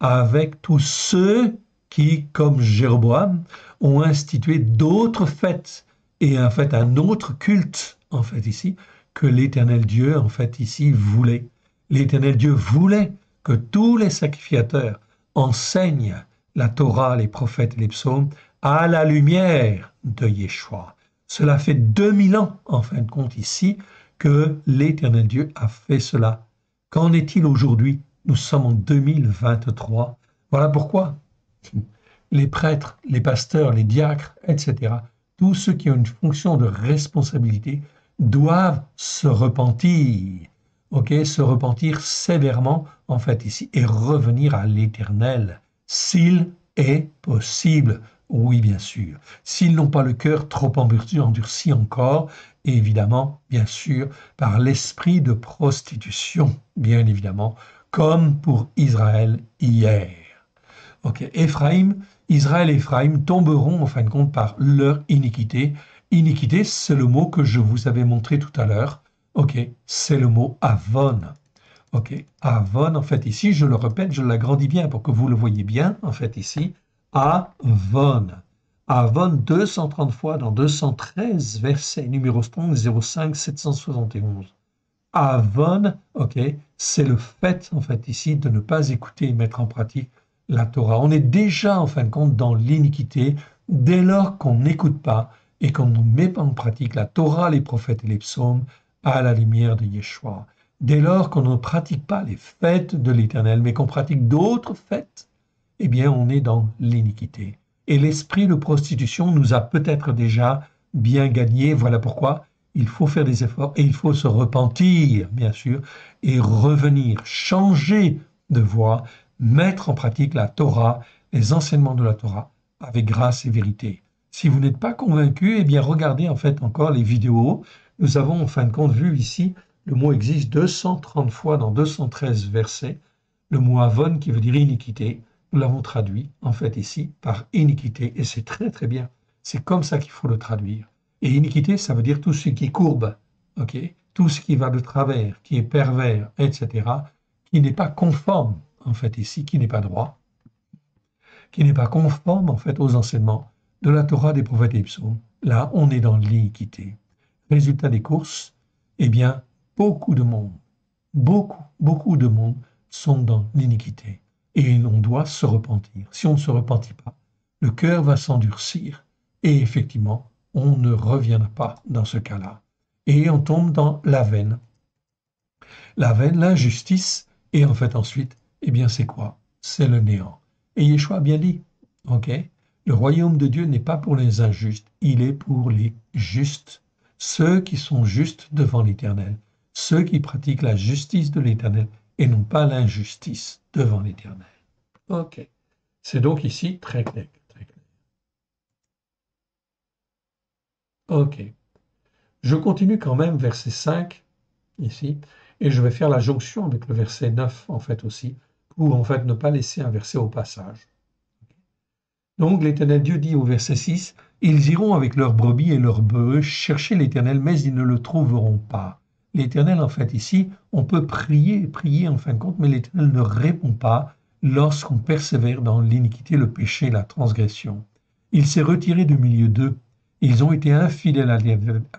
avec tous ceux qui, comme Jéroboam, ont institué d'autres fêtes et en fait un autre culte, en fait ici, que l'Éternel Dieu, en fait ici, voulait. L'Éternel Dieu voulait que tous les sacrificateurs enseignent la Torah, les prophètes et les psaumes à la lumière de Yeshua. Cela fait 2000 ans, en fin de compte ici, que l'Éternel Dieu a fait cela. Qu'en est-il aujourd'hui? Nous sommes en 2023. Voilà pourquoi les prêtres, les pasteurs, les diacres, etc., tous ceux qui ont une fonction de responsabilité doivent se repentir, se repentir sévèrement, en fait, ici, et revenir à l'Éternel, s'il est possible. Oui, bien sûr. S'ils n'ont pas le cœur trop endurci encore, et évidemment, bien sûr, par l'esprit de prostitution, bien évidemment, comme pour Israël hier. Israël et Éphraïm tomberont en fin de compte par leur iniquité. Iniquité, c'est le mot que je vous avais montré tout à l'heure. C'est le mot avon. Avon, en fait, ici, je le répète, je l'agrandis bien pour que vous le voyez bien, en fait, ici. Avon. Avon 230 fois dans 213 versets, numéro 05 771. Avon, c'est le fait, en fait, ici, de ne pas écouter et mettre en pratique la Torah. On est déjà, en fin de compte, dans l'iniquité dès lors qu'on n'écoute pas et qu'on ne met pas en pratique la Torah, les prophètes et les psaumes à la lumière de Yeshua. Dès lors qu'on ne pratique pas les fêtes de l'Éternel, mais qu'on pratique d'autres fêtes, eh bien, on est dans l'iniquité. Et l'esprit de prostitution nous a peut-être déjà bien gagné. Voilà pourquoi il faut faire des efforts et il faut se repentir, bien sûr, et revenir, changer de voie, mettre en pratique la Torah, les enseignements de la Torah, avec grâce et vérité. Si vous n'êtes pas convaincu, eh bien regardez en fait encore les vidéos. Nous avons en fin de compte vu ici, le mot existe 230 fois dans 213 versets, le mot avon qui veut dire iniquité. Nous l'avons traduit en fait ici par iniquité et c'est très très bien. C'est comme ça qu'il faut le traduire. Et iniquité, ça veut dire tout ce qui courbe, ok, tout ce qui va de travers, qui est pervers, etc., qui n'est pas conforme en fait ici, qui n'est pas droit, qui n'est pas conforme en fait aux enseignements de la Torah, des prophètes et des psaumes. Là, on est dans l'iniquité. Résultat des courses, eh bien, beaucoup de monde, beaucoup de monde sont dans l'iniquité. Et on doit se repentir. Si on ne se repentit pas, le cœur va s'endurcir et effectivement, on ne reviendra pas dans ce cas-là. Et on tombe dans la veine. La veine, l'injustice, et en fait ensuite, eh bien c'est quoi? C'est le néant. Et Yeshua a bien dit, ok, le royaume de Dieu n'est pas pour les injustes, il est pour les justes, ceux qui sont justes devant l'Éternel, ceux qui pratiquent la justice de l'Éternel et non pas l'injustice devant l'Éternel. Ok, c'est donc ici très clair, très clair. Ok, je continue quand même verset 5 ici, et je vais faire la jonction avec le verset 9 en fait aussi, pour en fait ne pas laisser un verset au passage. Donc l'Éternel Dieu dit au verset 6, « Ils iront avec leurs brebis et leurs bœufs chercher l'Éternel, mais ils ne le trouveront pas. » L'Éternel, en fait, ici, on peut prier en fin de compte, mais l'Éternel ne répond pas lorsqu'on persévère dans l'iniquité, le péché, la transgression. Il s'est retiré du milieu d'eux. Ils ont été infidèles à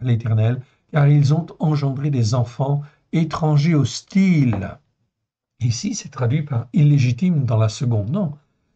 l'Éternel, car ils ont engendré des enfants étrangers hostiles. Ici, c'est traduit par illégitime dans la seconde. Non,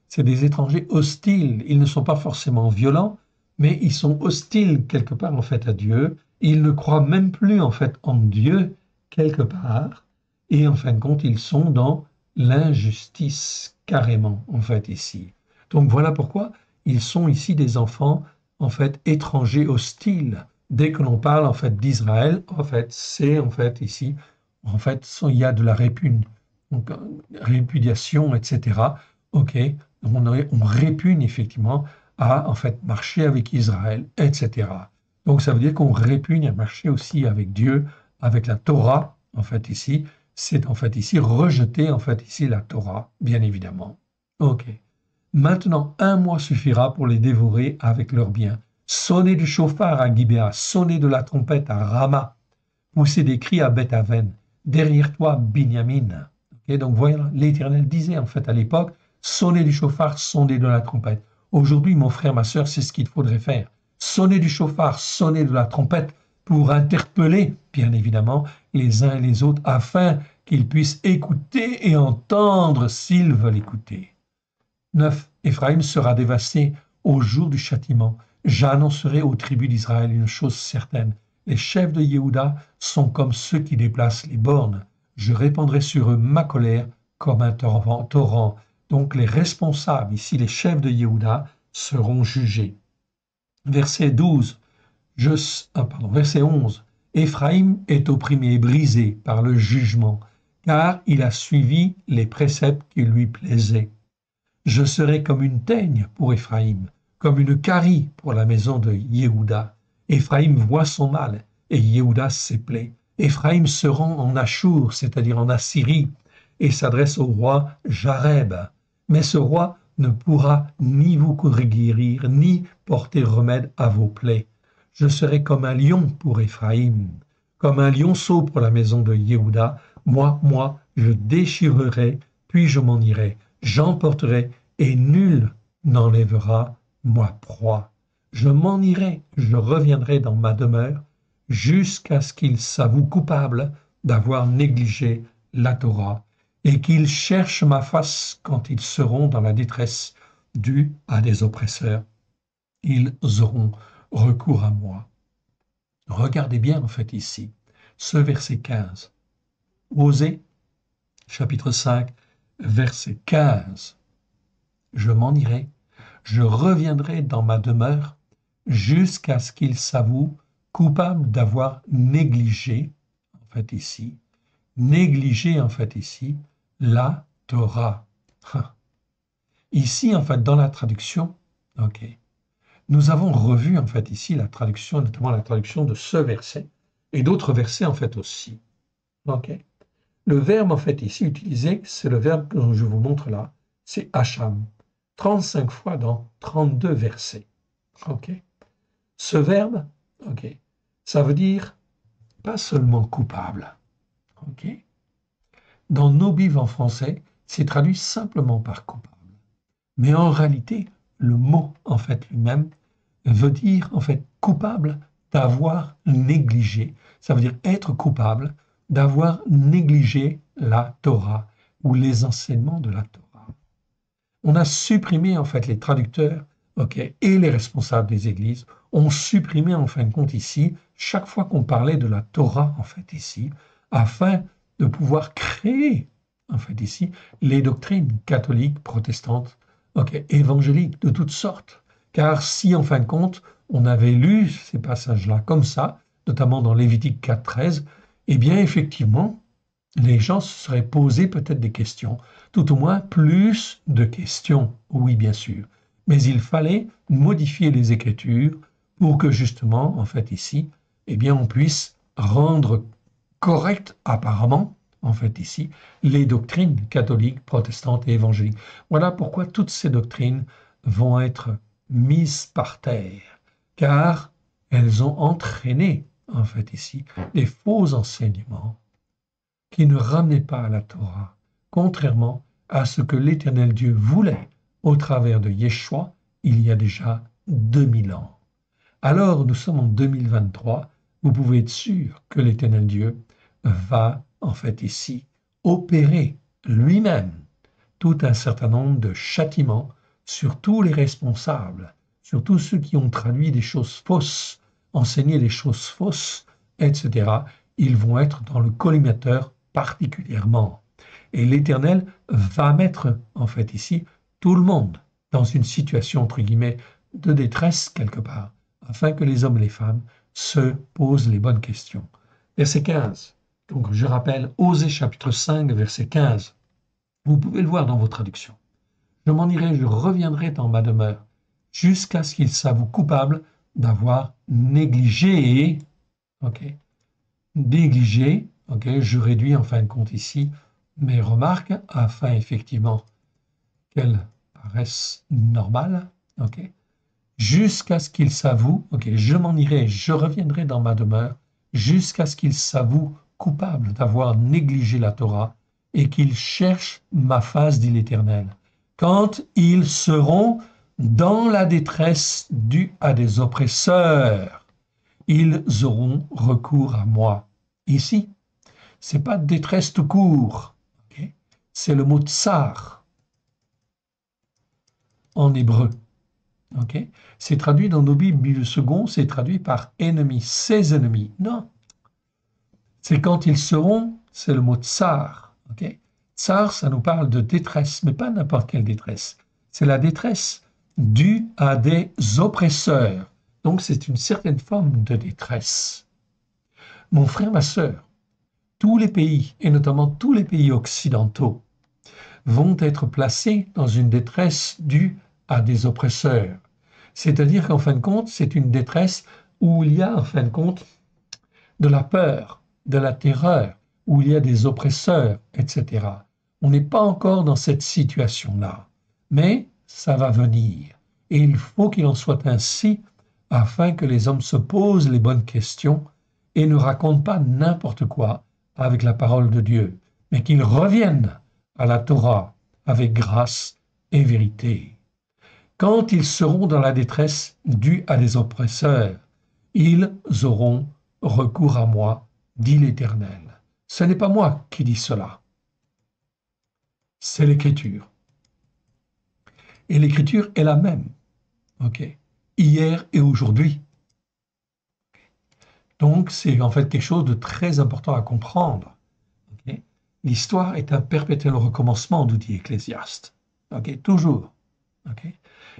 c'est des étrangers hostiles. Ils ne sont pas forcément violents, mais ils sont hostiles quelque part en fait à Dieu. Ils ne croient même plus en fait en Dieu quelque part. Et en fin de compte, ils sont dans l'injustice carrément en fait ici. Donc voilà pourquoi ils sont ici des enfants en fait étrangers hostiles. Dès que l'on parle en fait d'Israël, en fait c'est en fait ici, en fait il y a de la donc, répudiation, etc. Ok, on répugne effectivement à en fait marcher avec Israël, etc. Donc ça veut dire qu'on répugne à marcher aussi avec Dieu, avec la Torah, en fait ici. C'est en fait ici rejeter en fait ici la Torah, bien évidemment. Ok. Maintenant, un mois suffira pour les dévorer avec leurs biens. Sonnez du chauffard à Gibéa, sonnez de la trompette à Rama, poussez des cris à Beth-Aven. Derrière toi, Binyamin. Okay, donc voilà, l'Éternel disait en fait à l'époque, sonnez du chauffard, sonnez de la trompette. Aujourd'hui, mon frère, ma sœur, c'est ce qu'il faudrait faire. Sonner du chauffard, sonner de la trompette pour interpeller, bien évidemment, les uns et les autres afin qu'ils puissent écouter et entendre s'ils veulent écouter. 9. Éphraïm sera dévasté au jour du châtiment. J'annoncerai aux tribus d'Israël une chose certaine. Les chefs de Yehuda sont comme ceux qui déplacent les bornes. Je répandrai sur eux ma colère comme un torrent. Donc les responsables, ici les chefs de Yehuda, seront jugés. Verset 12, verset 11. Éphraïm est opprimé et brisé par le jugement, car il a suivi les préceptes qui lui plaisaient. Je serai comme une teigne pour Éphraïm, comme une carie pour la maison de Yehuda. Éphraïm voit son mal et Yehuda ses plaies. Éphraïm se rend en Achour, c'est-à-dire en Assyrie, et s'adresse au roi Jareb. Mais ce roi ne pourra ni vous guérir, ni porter remède à vos plaies. Je serai comme un lion pour Éphraïm, comme un lionceau pour la maison de Yehuda. Moi, je déchirerai, puis je m'en irai. J'emporterai, et nul n'enlèvera ma proie. Je m'en irai, je reviendrai dans ma demeure, jusqu'à ce qu'ils s'avouent coupables d'avoir négligé la Torah, et qu'ils cherchent ma face quand ils seront dans la détresse due à des oppresseurs. Ils auront recours à moi. Regardez bien en fait ici, ce verset 15. Osée, chapitre 5, verset 15. Je m'en irai, je reviendrai dans ma demeure jusqu'à ce qu'ils s'avouent coupable d'avoir négligé, en fait ici, la Torah. Ici, en fait, dans la traduction, ok, nous avons revu, en fait, ici, la traduction, notamment la traduction de ce verset, et d'autres versets, en fait, aussi. Ok. Le verbe, en fait, ici, utilisé, c'est le verbe que je vous montre là, c'est hacham, 35 fois dans 32 versets. Ok. Ce verbe, ok, ça veut dire pas seulement coupable. Ok. Dans nos Bibles en français, c'est traduit simplement par coupable. Mais en réalité, le mot, en fait, lui-même, veut dire, en fait, coupable d'avoir négligé. Ça veut dire être coupable d'avoir négligé la Torah ou les enseignements de la Torah. On a supprimé, en fait, les traducteurs, ok, et les responsables des églises ont supprimé, en fin de compte, ici, chaque fois qu'on parlait de la Torah, en fait, ici, afin de pouvoir créer, en fait, ici, les doctrines catholiques, protestantes, ok, évangéliques, de toutes sortes. Car si, en fin de compte, on avait lu ces passages-là comme ça, notamment dans Lévitique 4.13, eh bien, effectivement, les gens se seraient posé peut-être des questions, tout au moins plus de questions, oui, bien sûr. Mais il fallait modifier les Écritures pour que justement, en fait, ici, eh bien, on puisse rendre correct, apparemment, en fait, ici, les doctrines catholiques, protestantes et évangéliques. Voilà pourquoi toutes ces doctrines vont être mises par terre, car elles ont entraîné, en fait, ici, les faux enseignements qui ne ramenaient pas à la Torah, contrairement à ce que l'Éternel Dieu voulait au travers de Yeshua il y a déjà 2000 ans. Alors nous sommes en 2023, vous pouvez être sûr que l'Éternel Dieu va en fait ici opérer lui-même tout un certain nombre de châtiments sur tous les responsables, sur tous ceux qui ont traduit des choses fausses, enseigné des choses fausses, etc. Ils vont être dans le collimateur particulièrement. Et l'Éternel va mettre en fait ici tout le monde dans une situation entre guillemets de détresse quelque part, afin que les hommes et les femmes se posent les bonnes questions. Verset 15. Donc je rappelle Osée chapitre 5 verset 15. Vous pouvez le voir dans vos traductions. Je m'en irai, je reviendrai dans ma demeure, jusqu'à ce qu'il s'avoue coupable d'avoir négligé, ok, négligé, ok, je réduis en fin de compte ici mes remarques afin effectivement qu'elles paraissent normales, ok, jusqu'à ce qu'il s'avoue, ok, je m'en irai, je reviendrai dans ma demeure, jusqu'à ce qu'il s'avoue coupable d'avoir négligé la Torah et qu'il cherche ma face, dit l'Éternel. Quand ils seront dans la détresse due à des oppresseurs, ils auront recours à moi. Ici, c'est pas détresse tout court, okay? C'est le mot tsar en hébreu. Okay? C'est traduit dans nos Bibles second, c'est traduit par ennemi, ses ennemis. Non, c'est quand ils seront, c'est le mot tsar. Okay? Tsar, ça nous parle de détresse, mais pas n'importe quelle détresse. C'est la détresse due à des oppresseurs. Donc c'est une certaine forme de détresse. Mon frère, ma sœur, tous les pays, et notamment tous les pays occidentaux, vont être placés dans une détresse due à des oppresseurs. C'est-à-dire qu'en fin de compte, c'est une détresse où il y a, en fin de compte, de la peur, de la terreur, où il y a des oppresseurs, etc. On n'est pas encore dans cette situation-là, mais ça va venir. Et il faut qu'il en soit ainsi afin que les hommes se posent les bonnes questions et ne racontent pas n'importe quoi avec la parole de Dieu, mais qu'ils reviennent à la Torah avec grâce et vérité. Quand ils seront dans la détresse due à des oppresseurs, ils auront recours à moi, dit l'Éternel. Ce n'est pas moi qui dis cela, c'est l'Écriture. Et l'Écriture est la même, ok, hier et aujourd'hui. Donc c'est en fait quelque chose de très important à comprendre. Okay? L'histoire est un perpétuel recommencement, nous dit Ecclésiaste. Okay? Toujours. Okay?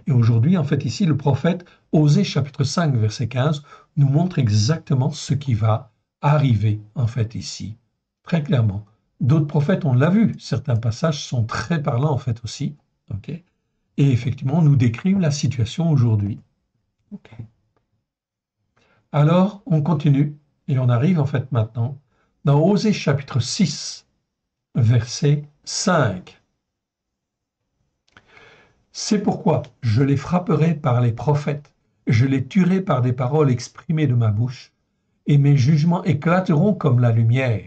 Et aujourd'hui, en fait, ici, le prophète, Osée chapitre 5, verset 15, nous montre exactement ce qui va arriver, en fait, ici, très clairement. D'autres prophètes, on l'a vu, certains passages sont très parlants, en fait, aussi. Okay, et effectivement, nous décrivent la situation aujourd'hui. Okay. Alors, on continue, et on arrive, en fait, maintenant, dans Osée chapitre 6, verset 5. C'est pourquoi je les frapperai par les prophètes, je les tuerai par des paroles exprimées de ma bouche, et mes jugements éclateront comme la lumière.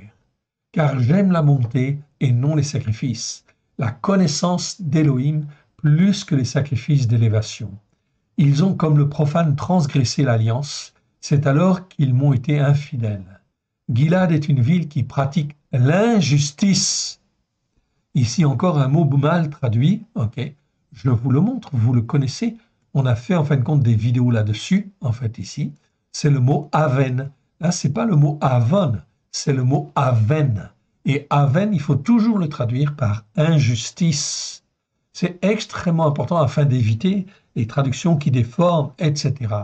Car j'aime la bonté et non les sacrifices, la connaissance d'Élohim plus que les sacrifices d'élévation. Ils ont comme le profane transgressé l'alliance, c'est alors qu'ils m'ont été infidèles. Gilad est une ville qui pratique l'injustice. Ici encore un mot mal traduit, ok. Je vous le montre, vous le connaissez. On a fait en fin de compte des vidéos là-dessus, en fait ici. C'est le mot aven. Là, c'est pas le mot avon, c'est le mot aven. Et aven, il faut toujours le traduire par injustice. C'est extrêmement important afin d'éviter les traductions qui déforment, etc.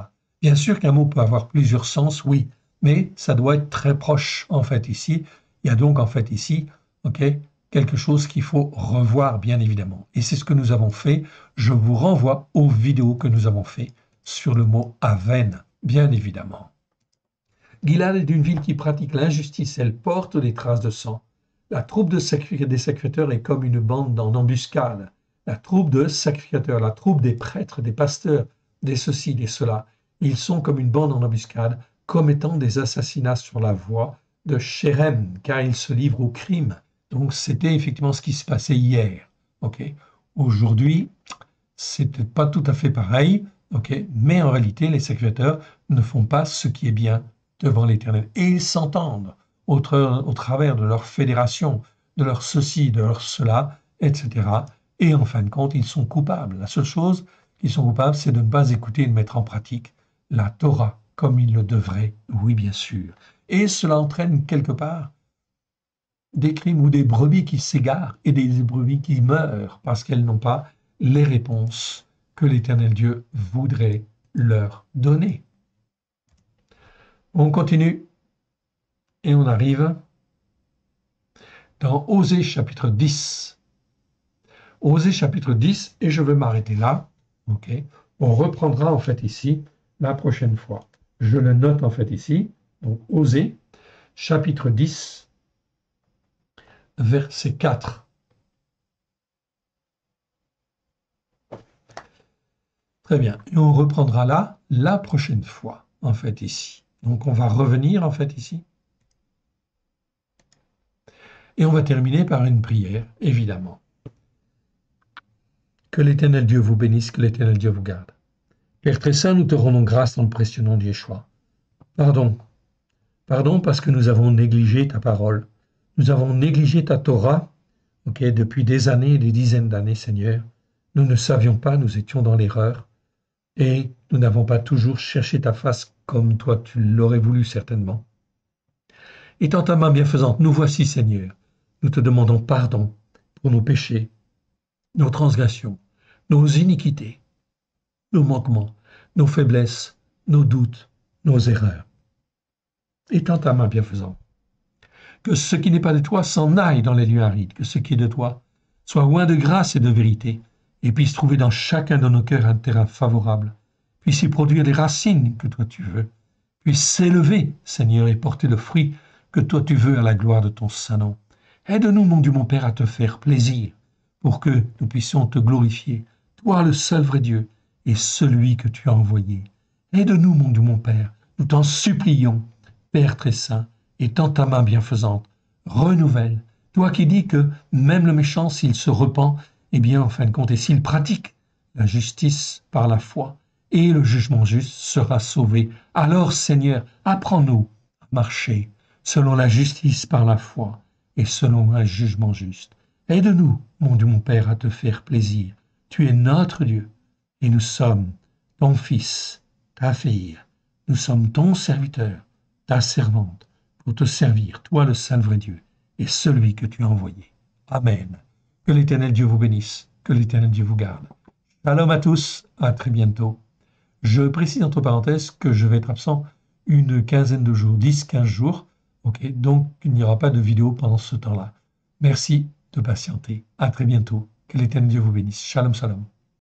Bien sûr qu'un mot peut avoir plusieurs sens, oui, mais ça doit être très proche, en fait ici. Il y a donc en fait ici, ok, quelque chose qu'il faut revoir, bien évidemment. Et c'est ce que nous avons fait. Je vous renvoie aux vidéos que nous avons fait sur le mot aven, bien évidemment. Gilad est une ville qui pratique l'injustice. Elle porte des traces de sang. La troupe des sacrificateurs est comme une bande en embuscade. La troupe de sacrificateurs, la troupe des prêtres, des pasteurs, des ceci, des cela. Ils sont comme une bande en embuscade, commettant des assassinats sur la voie de Shérem, car ils se livrent au crime. Donc, c'était effectivement ce qui se passait hier. Okay. Aujourd'hui, c'était pas tout à fait pareil, okay, mais en réalité, les sacrificateurs ne font pas ce qui est bien devant l'Éternel. Et ils s'entendent au travers de leur fédération, de leur ceci, de leur cela, etc. Et en fin de compte, ils sont coupables. La seule chose qu'ils sont coupables, c'est de ne pas écouter et de mettre en pratique la Torah comme ils le devraient, oui, bien sûr. Et cela entraîne quelque part des crimes ou des brebis qui s'égarent et des brebis qui meurent parce qu'elles n'ont pas les réponses que l'Éternel Dieu voudrait leur donner. On continue et on arrive dans Osée chapitre 10. Osée chapitre 10, et je vais m'arrêter là. Okay. On reprendra en fait ici la prochaine fois. Je le note en fait ici. Donc Osée chapitre 10, verset 4. Très bien. Et on reprendra là la prochaine fois, en fait, ici. Donc, on va revenir, en fait, ici. Et on va terminer par une prière, évidemment. Que l'Éternel Dieu vous bénisse, que l'Éternel Dieu vous garde. Père très saint, nous te rendons grâce dans le précieux nom de Yeshua. Pardon. Pardon parce que nous avons négligé ta parole. Nous avons négligé ta Torah, okay, depuis des années et des dizaines d'années, Seigneur. Nous ne savions pas, nous étions dans l'erreur. Et nous n'avons pas toujours cherché ta face comme toi tu l'aurais voulu certainement. Étant ta main bienfaisante, nous voici, Seigneur. Nous te demandons pardon pour nos péchés, nos transgressions, nos iniquités, nos manquements, nos faiblesses, nos doutes, nos erreurs. Étant ta main bienfaisante, que ce qui n'est pas de toi s'en aille dans les lieux arides, que ce qui est de toi soit loin de grâce et de vérité, et puisse trouver dans chacun de nos cœurs un terrain favorable, puisse y produire les racines que toi tu veux, puisse s'élever, Seigneur, et porter le fruit que toi tu veux à la gloire de ton saint nom. Aide-nous, mon Dieu, mon Père, à te faire plaisir, pour que nous puissions te glorifier, toi le seul vrai Dieu, et celui que tu as envoyé. Aide-nous, mon Dieu, mon Père, nous t'en supplions, Père très saint, étends ta main bienfaisante, renouvelle, toi qui dis que même le méchant, s'il se repent, eh bien, en fin de compte, et s'il pratique la justice par la foi et le jugement juste, sera sauvé. Alors, Seigneur, apprends-nous à marcher selon la justice par la foi et selon un jugement juste. Aide-nous, mon Dieu, mon Père, à te faire plaisir. Tu es notre Dieu et nous sommes ton Fils, ta fille. Nous sommes ton serviteur, ta servante, pour te servir, toi le seul vrai Dieu et celui que tu as envoyé. Amen. Que l'Éternel Dieu vous bénisse, que l'Éternel Dieu vous garde. Shalom à tous, à très bientôt. Je précise entre parenthèses que je vais être absent une quinzaine de jours, 10-15 jours. Ok, donc il n'y aura pas de vidéo pendant ce temps-là. Merci de patienter. À très bientôt. Que l'Éternel Dieu vous bénisse. Shalom, shalom.